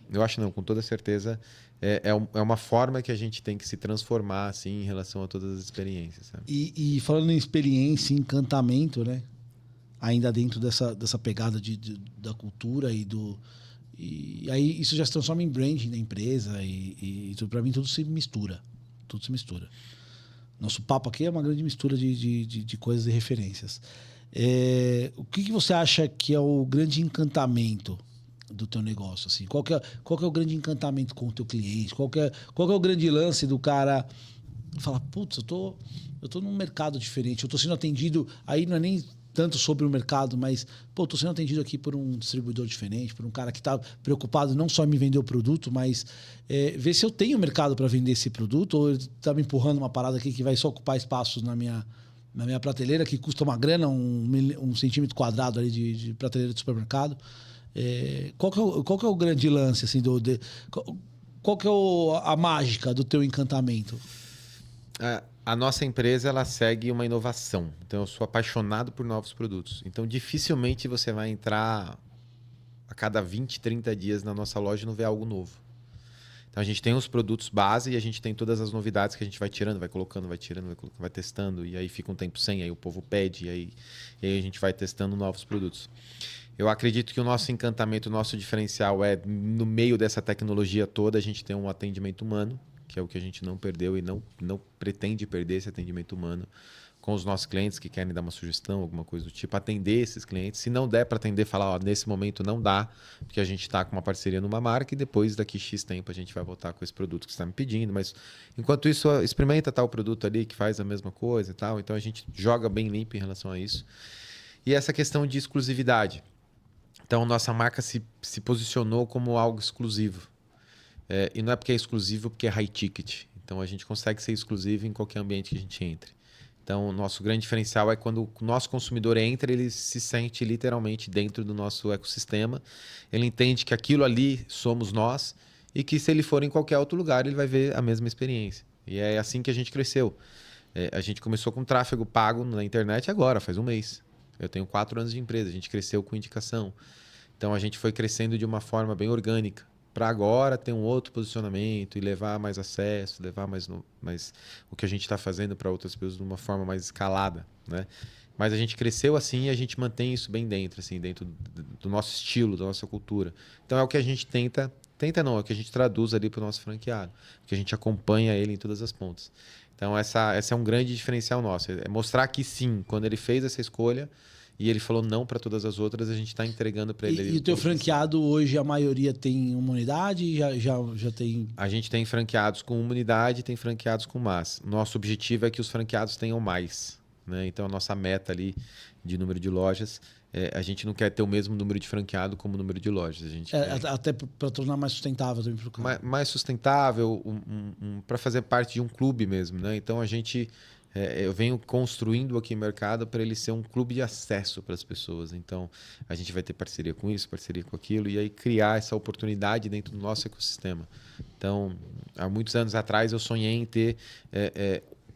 eu acho não, com toda certeza, é uma forma que a gente tem que se transformar assim, em relação a todas as experiências. Sabe? E falando em experiência, encantamento, né? Ainda dentro dessa pegada da cultura e aí isso já se transforma em branding da empresa e para mim tudo se mistura. Tudo se mistura. Nosso papo aqui é uma grande mistura de coisas e referências. O que você acha que é o grande encantamento do teu negócio? Assim? Qual que é o grande encantamento com o teu cliente? Qual que é o grande lance do cara falar, putz, eu tô num mercado diferente, eu tô sendo atendido, aí não é nem tanto sobre o mercado, mas, pô, tô sendo atendido aqui por um distribuidor diferente, por um cara que tá preocupado não só em me vender o produto, mas ver se eu tenho mercado para vender esse produto, ou ele tá me empurrando uma parada aqui que vai só ocupar espaço na minha prateleira, que custa uma grana, um centímetro quadrado ali de prateleira de supermercado. Qual que é o grande lance, assim, qual que é a mágica do teu encantamento? A nossa empresa, ela segue uma inovação. Então, eu sou apaixonado por novos produtos. Então, dificilmente você vai entrar a cada 20, 30 dias na nossa loja e não ver algo novo. Então, a gente tem os produtos base e a gente tem todas as novidades que a gente vai tirando, vai colocando, vai tirando, vai colocando, vai testando. E aí fica um tempo sem, aí o povo pede, e aí a gente vai testando novos produtos. Eu acredito que o nosso encantamento, o nosso diferencial é, no meio dessa tecnologia toda, a gente tem um atendimento humano, que é o que a gente não perdeu e não pretende perder esse atendimento humano. com os nossos clientes que querem dar uma sugestão, alguma coisa do tipo, atender esses clientes. Se não der para atender, falar, ó, nesse momento não dá, porque a gente está com uma parceria numa marca e depois daqui X tempo a gente vai voltar com esse produto que você está me pedindo. Mas enquanto isso, experimenta tal produto ali que faz a mesma coisa e tal. Então a gente joga bem limpo em relação a isso. E essa questão de exclusividade. Então nossa marca se posicionou como algo exclusivo. E não é porque é exclusivo, porque é high ticket. Então a gente consegue ser exclusivo em qualquer ambiente que a gente entre. Então, o nosso grande diferencial é quando o nosso consumidor entra, ele se sente literalmente dentro do nosso ecossistema. Ele entende que aquilo ali somos nós e que se ele for em qualquer outro lugar, ele vai ver a mesma experiência. E é assim que a gente cresceu. A gente começou com tráfego pago na internet agora, faz um mês. Eu tenho 4 anos de empresa, a gente cresceu com indicação. Então, a gente foi crescendo de uma forma bem orgânica. Para agora ter um outro posicionamento e levar mais acesso, levar mais o que a gente está fazendo para outras pessoas de uma forma mais escalada, né? Mas a gente cresceu assim e a gente mantém isso bem dentro, assim, dentro do nosso estilo, da nossa cultura. Então é o que a gente tenta não, é o que a gente traduz ali para o nosso franqueado, que a gente acompanha ele em todas as pontas. Então essa é um grande diferencial nosso, é mostrar que sim, quando ele fez essa escolha, e ele falou não para todas as outras, a gente está entregando para ele. E o teu franqueado hoje, a maioria tem uma unidade? Já tem... A gente tem franqueados com uma unidade, tem franqueados com mais. Nosso objetivo é que os franqueados tenham mais, né? Então, a nossa meta ali de número de lojas, a gente não quer ter o mesmo número de franqueado como o número de lojas. A gente quer... Até para tornar mais sustentável também. Mais sustentável, para fazer parte de um clube mesmo, né? Então, a gente... eu venho construindo aqui o mercado para ele ser um clube de acesso para as pessoas. Então, a gente vai ter parceria com isso, parceria com aquilo, e aí criar essa oportunidade dentro do nosso ecossistema. Então, há muitos anos atrás, eu sonhei em ter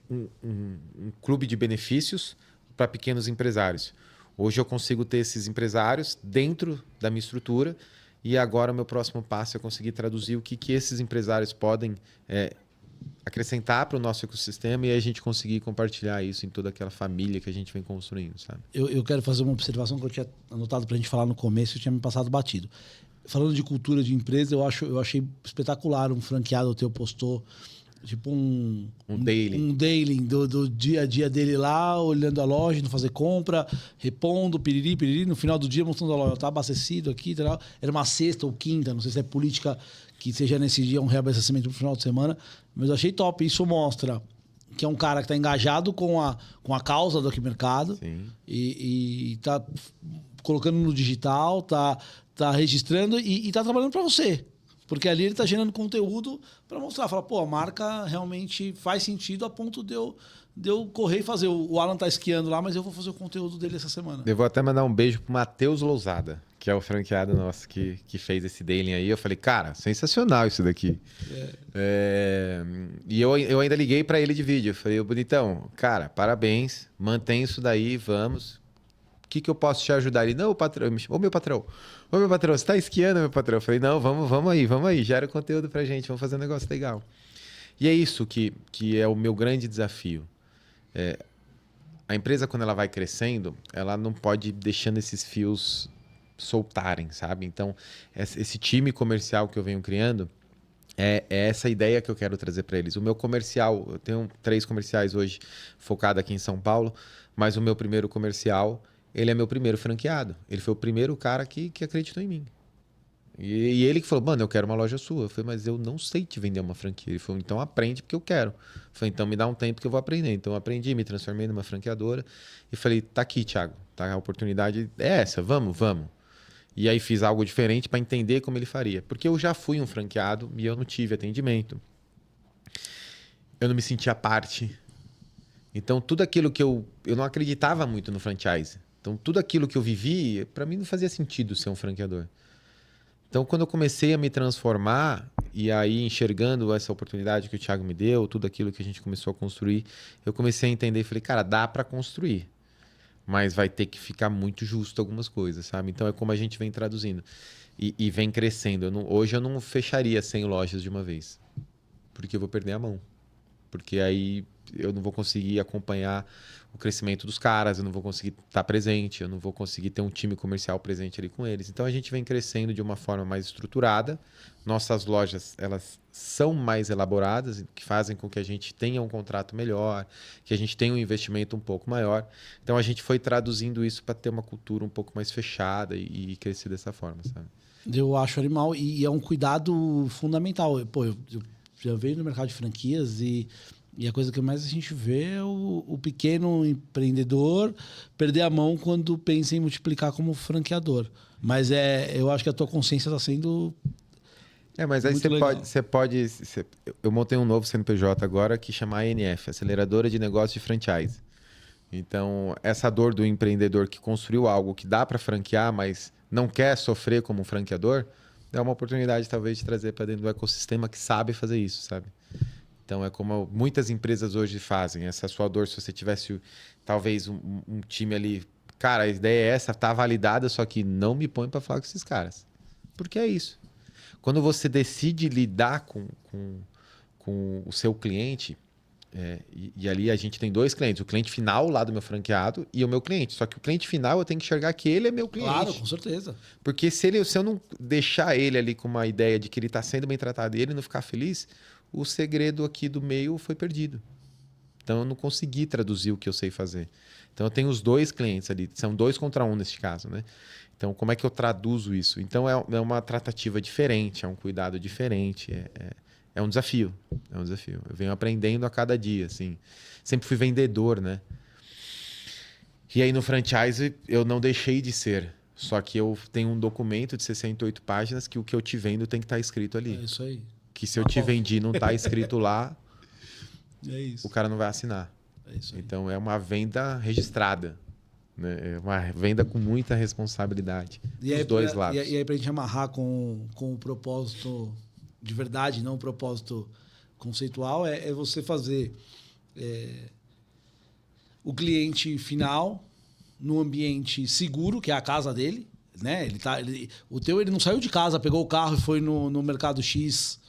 um clube de benefícios para pequenos empresários. Hoje eu consigo ter esses empresários dentro da minha estrutura e agora o meu próximo passo é conseguir traduzir o que esses empresários podem acrescentar para o nosso ecossistema e a gente conseguir compartilhar isso em toda aquela família que a gente vem construindo, sabe? Eu quero fazer uma observação que eu tinha anotado para a gente falar no começo e tinha me passado batido. Falando de cultura de empresa, eu achei espetacular um franqueado teu postou tipo um daily do dia a dia dele lá, olhando a loja, não fazer compra, repondo, piriri, no final do dia mostrando a loja, tá abastecido aqui, tal. Era uma sexta ou quinta, não sei se é política que seja nesse dia um reabastecimento no final de semana, mas eu achei top. Isso mostra que é um cara que está engajado com a causa do Aqui Mercado. Sim. E tá colocando no digital, tá registrando e tá trabalhando para você. Porque ali ele está gerando conteúdo para mostrar. Fala, pô, a marca realmente faz sentido a ponto de eu correr e fazer. O Alan tá esquiando lá, mas eu vou fazer o conteúdo dele essa semana. Eu vou até mandar um beijo pro Matheus Lousada, que é o franqueado nosso que fez esse daily aí. Eu falei, cara, sensacional isso daqui. E eu ainda liguei para ele de vídeo. Eu falei, bonitão, cara, parabéns, mantém isso daí, vamos. O que eu posso te ajudar? Ele, não, patrão, ô meu patrão, você tá esquiando, meu patrão? Eu falei, não, vamos aí, gera conteúdo pra gente, vamos fazer um negócio legal. E é isso que é o meu grande desafio. A empresa, quando ela vai crescendo, ela não pode ir deixando esses fios soltarem, sabe? Então, esse time comercial que eu venho criando, é essa ideia que eu quero trazer para eles. O meu comercial, eu tenho 3 comerciais hoje focado aqui em São Paulo, mas o meu primeiro comercial, ele é meu primeiro franqueado. Ele foi o primeiro cara que acreditou em mim. E ele que falou, mano, eu quero uma loja sua. Eu falei, mas eu não sei te vender uma franquia. Ele falou, então aprende porque eu quero. Eu falei, então me dá um tempo que eu vou aprender. Então eu aprendi, me transformei numa franqueadora. E falei, tá aqui, Thiago. Tá, a oportunidade é essa, vamos. E aí fiz algo diferente para entender como ele faria. Porque eu já fui um franqueado e eu não tive atendimento. Eu não me sentia parte. Então tudo aquilo que eu não acreditava muito no franchise. Então, tudo aquilo que eu vivi, para mim não fazia sentido ser um franqueador. Então, quando eu comecei a me transformar, e aí enxergando essa oportunidade que o Thiago me deu, tudo aquilo que a gente começou a construir, eu comecei a entender e falei, cara, dá para construir, mas vai ter que ficar muito justo algumas coisas, sabe? Então, é como a gente vem traduzindo e vem crescendo. Hoje eu não fecharia 100 lojas de uma vez, porque eu vou perder a mão. Porque aí eu não vou conseguir acompanhar o crescimento dos caras, eu não vou conseguir estar presente, eu não vou conseguir ter um time comercial presente ali com eles. Então a gente vem crescendo de uma forma mais estruturada. Nossas lojas, elas são mais elaboradas, que fazem com que a gente tenha um contrato melhor, que a gente tenha um investimento um pouco maior. Então a gente foi traduzindo isso para ter uma cultura um pouco mais fechada e crescer dessa forma, sabe? Eu acho animal e é um cuidado fundamental. Pô, eu já veio no mercado de franquias e a coisa que mais a gente vê é o pequeno empreendedor perder a mão quando pensa em multiplicar como franqueador. Mas eu acho que a tua consciência está sendo Mas aí muito legal. eu montei um novo CNPJ agora que chama ANF, Aceleradora de Negócios de Franchise. Então, essa dor do empreendedor que construiu algo que dá para franquear, mas não quer sofrer como um franqueador, é uma oportunidade talvez de trazer para dentro do ecossistema que sabe fazer isso, sabe? Então, é como muitas empresas hoje fazem. Essa sua dor, se você tivesse talvez um time ali... Cara, a ideia é essa, tá validada, só que não me põe para falar com esses caras. Porque é isso. Quando você decide lidar com o seu cliente, e ali a gente tem 2 clientes, o cliente final lá do meu franqueado e o meu cliente. Só que o cliente final eu tenho que enxergar que ele é meu cliente. Claro, com certeza. Porque se eu não deixar ele ali com uma ideia de que ele está sendo bem tratado e ele não ficar feliz, o segredo aqui do meio foi perdido. Então eu não consegui traduzir o que eu sei fazer. Então eu tenho os 2 clientes ali, são 2 contra 1 neste caso, né? Então, como é que eu traduzo isso? Então, é uma tratativa diferente, é um cuidado diferente, é um desafio. É um desafio. Eu venho aprendendo a cada dia, assim. Sempre fui vendedor, né? E aí, no franchise, eu não deixei de ser. Só que eu tenho um documento de 68 páginas que o que eu te vendo tem que estar escrito ali. É isso aí. Que se eu te vendi e não está escrito lá, isso. o cara não vai assinar. É isso aí. Então, é uma venda registrada. É uma venda com muita responsabilidade dos 2 lados. E aí, para a gente amarrar com o propósito de verdade, não o propósito conceitual, é você fazer o cliente final num ambiente seguro, que é a casa dele. Né? Ele não saiu de casa, pegou o carro e foi no mercado X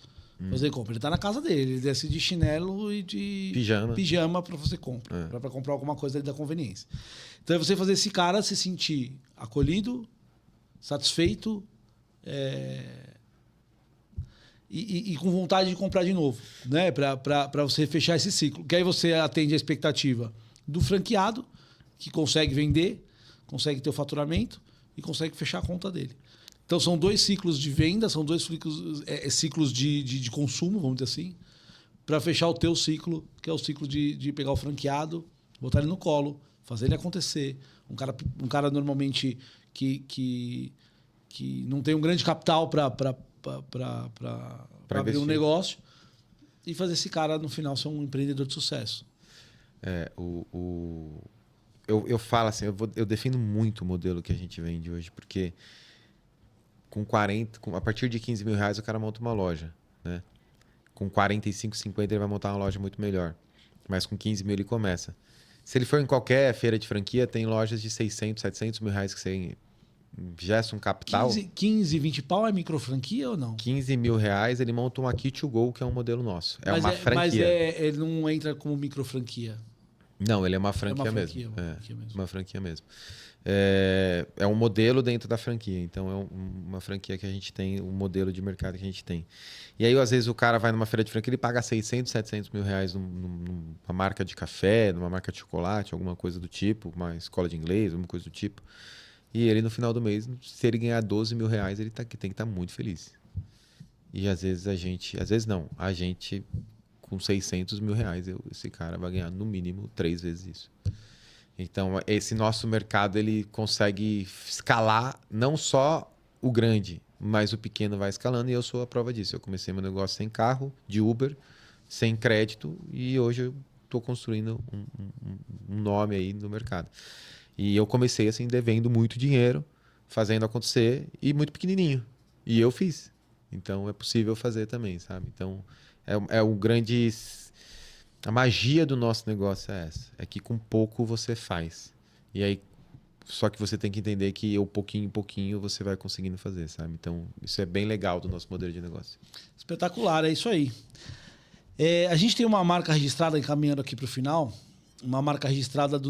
fazer compra. Ele está na casa dele, ele desce de chinelo e de pijama para fazer compra, para comprar alguma coisa ali da conveniência. Então é você fazer esse cara se sentir acolhido, satisfeito e com vontade de comprar de novo, né? Para você fechar esse ciclo. Que aí você atende a expectativa do franqueado, que consegue vender, consegue ter o faturamento e consegue fechar a conta dele. Então são 2 ciclos de venda, são 2 ciclos de consumo, vamos dizer assim, para fechar o teu ciclo, que é o ciclo de pegar o franqueado, botar ele no colo, fazer ele acontecer. Um cara normalmente que não tem um grande capital para abrir um negócio e fazer esse cara, no final, ser um empreendedor de sucesso. Eu falo assim, eu defino muito o modelo que a gente vende hoje, porque a partir de 15 mil reais o cara monta uma loja, né? Com 45, 50 ele vai montar uma loja muito melhor, mas com 15 mil ele começa. Se ele for em qualquer feira de franquia, tem lojas de 600, 700 mil reais que você ingesta um capital. 15, 20 pau é micro franquia ou não? 15 mil reais ele monta um Aqui to Go, que é um modelo nosso. Uma franquia. Mas ele não entra como micro franquia. Não, ele é uma franquia mesmo. Uma franquia mesmo. É um modelo dentro da franquia. Então, é uma franquia que a gente tem, um modelo de mercado que a gente tem. E aí, às vezes, o cara vai numa feira de franquia, ele paga 600, 700 mil reais numa marca de café, numa marca de chocolate, alguma coisa do tipo, uma escola de inglês, alguma coisa do tipo. E ele, no final do mês, se ele ganhar 12 mil reais, ele tem que estar muito feliz. E às vezes a gente com 600 mil reais, esse cara vai ganhar no mínimo 3 vezes isso. Então, esse nosso mercado ele consegue escalar não só o grande, mas o pequeno vai escalando e eu sou a prova disso. Eu comecei meu negócio sem carro, de Uber, sem crédito e hoje eu estou construindo um nome aí no mercado. E eu comecei assim devendo muito dinheiro, fazendo acontecer e muito pequenininho. E eu fiz. Então, é possível fazer também, sabe? Então, a magia do nosso negócio é essa. É que com pouco você faz. E aí, só que você tem que entender que pouquinho em pouquinho você vai conseguindo fazer, sabe? Então, isso é bem legal do nosso modelo de negócio. Espetacular, é isso aí. A gente tem uma marca registrada, encaminhando aqui para o final, uma marca registrada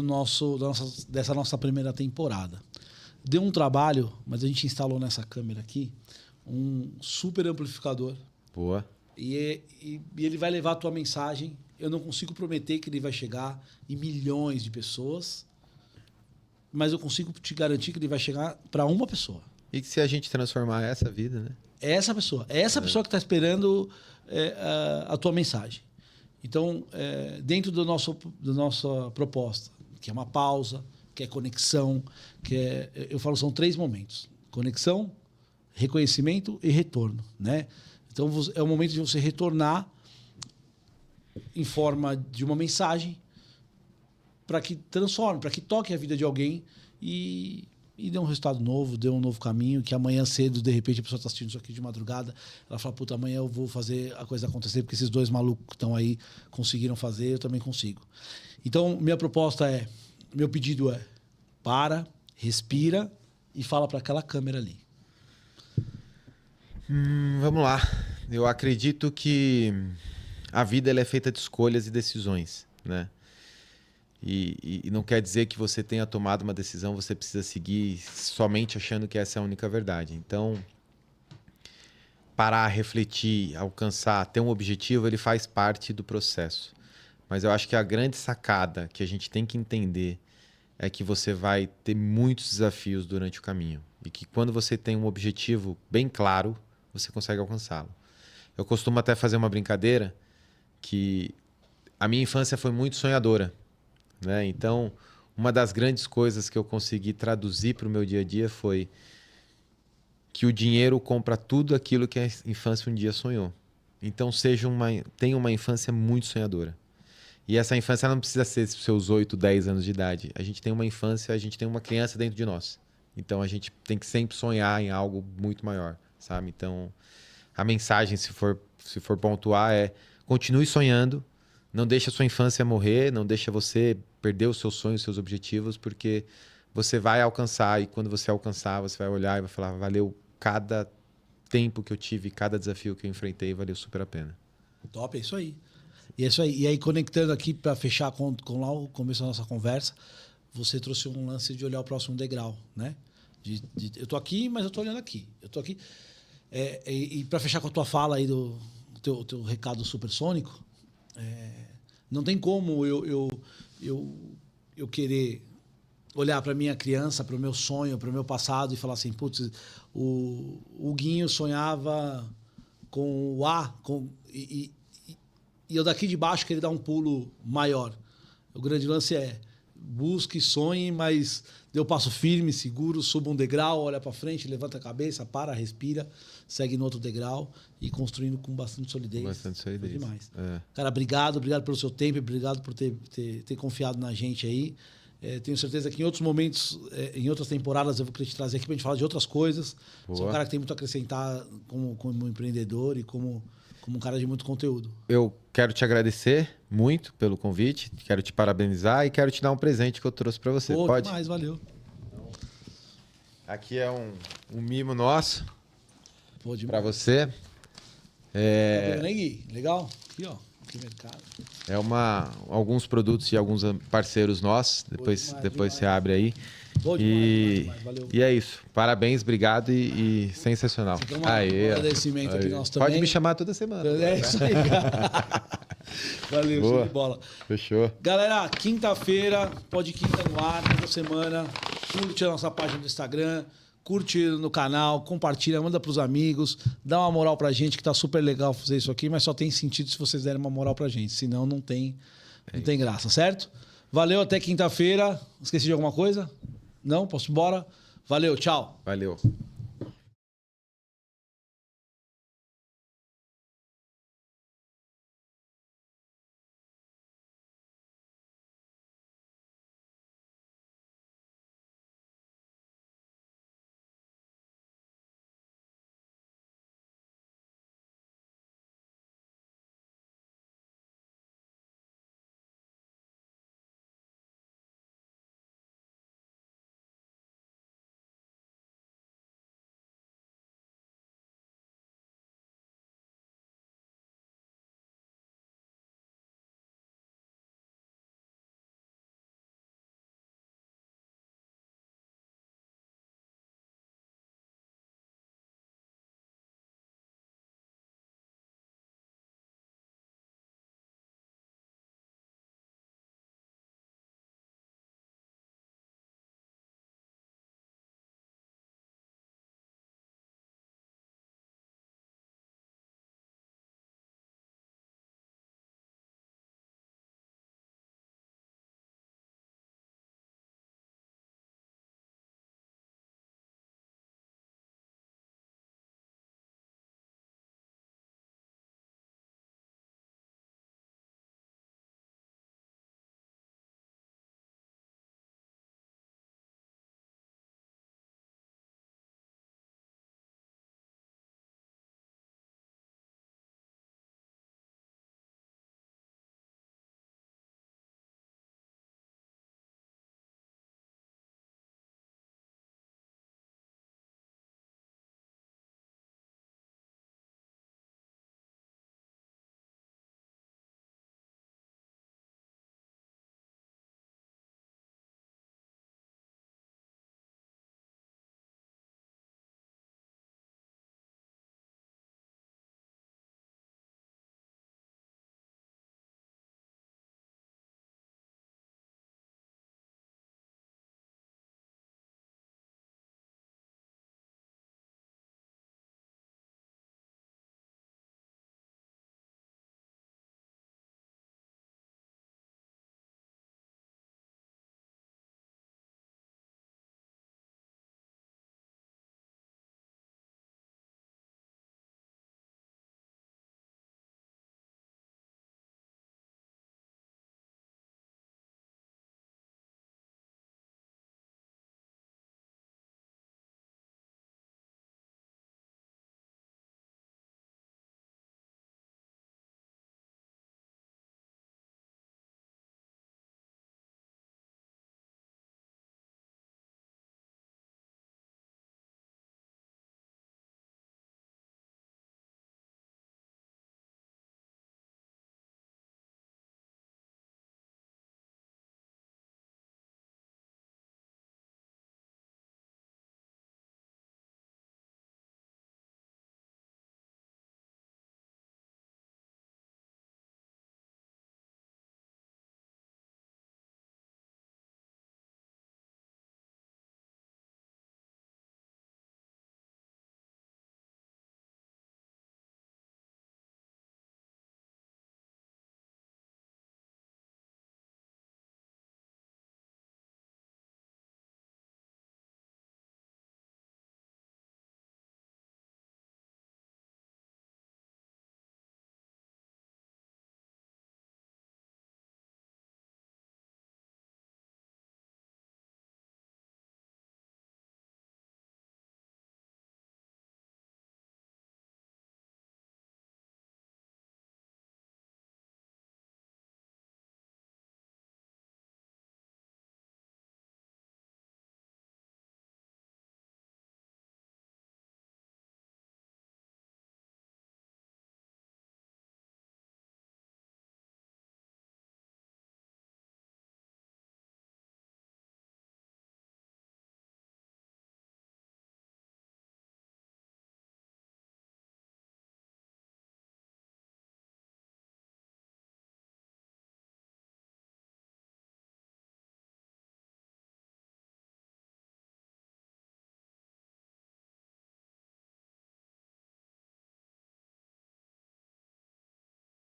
dessa nossa primeira temporada. Deu um trabalho, mas a gente instalou nessa câmera aqui um super amplificador. Boa. E ele vai levar a tua mensagem. Eu não consigo prometer que ele vai chegar em milhões de pessoas, mas eu consigo te garantir que ele vai chegar para uma pessoa. E que se a gente transformar essa vida, né? É essa pessoa. É essa pessoa que está esperando a tua mensagem. Então, dentro da nossa proposta, que é uma pausa, que é conexão, eu falo, são 3 momentos. Conexão, reconhecimento e retorno, né? Então, é o momento de você retornar em forma de uma mensagem para que transforme, para que toque a vida de alguém e dê um resultado novo, dê um novo caminho, que amanhã cedo, de repente, a pessoa está assistindo isso aqui de madrugada, ela fala, puta, amanhã eu vou fazer a coisa acontecer, porque esses 2 malucos que estão aí conseguiram fazer, eu também consigo. Então, meu pedido é, respira e fala para aquela câmera ali. Vamos lá. Eu acredito que a vida ela é feita de escolhas e decisões, né? E não quer dizer que você tenha tomado uma decisão, você precisa seguir somente achando que essa é a única verdade. Então, parar, refletir, alcançar, ter um objetivo, ele faz parte do processo. Mas eu acho que a grande sacada que a gente tem que entender é que você vai ter muitos desafios durante o caminho. E que quando você tem um objetivo bem claro, você consegue alcançá-lo. Eu costumo até fazer uma brincadeira que a minha infância foi muito sonhadora, né? Então, uma das grandes coisas que eu consegui traduzir para o meu dia a dia foi que o dinheiro compra tudo aquilo que a infância um dia sonhou. Então, tenha uma infância muito sonhadora. E essa infância não precisa ser seus 8, 10 anos de idade. A gente tem uma infância, a gente tem uma criança dentro de nós. Então, a gente tem que sempre sonhar em algo muito maior, sabe? Então, a mensagem, se for pontuar, é continue sonhando, não deixe a sua infância morrer, não deixe você perder os seus sonhos, os seus objetivos, porque você vai alcançar e quando você alcançar, você vai olhar e vai falar, valeu cada tempo que eu tive, cada desafio que eu enfrentei, valeu super a pena. Top, é isso aí. E é isso aí. E aí, conectando aqui para fechar com lá o começo da nossa conversa, você trouxe um lance de olhar o próximo degrau, né? Eu tô aqui, mas eu tô olhando aqui. Eu tô aqui. E para fechar com a tua fala aí do teu recado supersônico, não tem como eu querer olhar para minha criança, para o meu sonho, para o meu passado e falar assim, putz, o Guinho sonhava com o A, e eu daqui de baixo querer dar um pulo maior. O grande lance é busque, sonhe, mas dê um passo firme, seguro, suba um degrau, olha para frente, levanta a cabeça, para, respira, segue no outro degrau e construindo com bastante solidez. Bastante solidez. Foi demais. Cara, obrigado pelo seu tempo, obrigado por ter confiado na gente aí. Tenho certeza que em outros momentos, em outras temporadas, eu vou querer te trazer aqui para a gente falar de outras coisas. Você é um cara que tem muito a acrescentar como empreendedor e como um cara de muito conteúdo. Eu quero te agradecer muito pelo convite, quero te parabenizar e quero te dar um presente que eu trouxe para você. Pode? Demais, valeu. Aqui é um mimo nosso para você. Legal? Aqui, ó. Aqui mercado. Alguns produtos de alguns parceiros nossos. Depois você abre aí. Demais, valeu. E é isso. Parabéns, obrigado e sensacional. Um agradecimento aqui nós também. Pode me chamar toda semana. É isso aí, cara. Valeu, show de bola. Fechou. Galera, quinta-feira, Pod Quinta no ar, toda semana. Curte a nossa página do Instagram, curte no canal, compartilha, manda pros amigos, dá uma moral pra gente, que tá super legal fazer isso aqui, mas só tem sentido se vocês derem uma moral pra gente, senão não tem graça, certo? Valeu, até quinta-feira. Esqueci de alguma coisa? Não? Posso ir embora? Valeu, tchau. Valeu.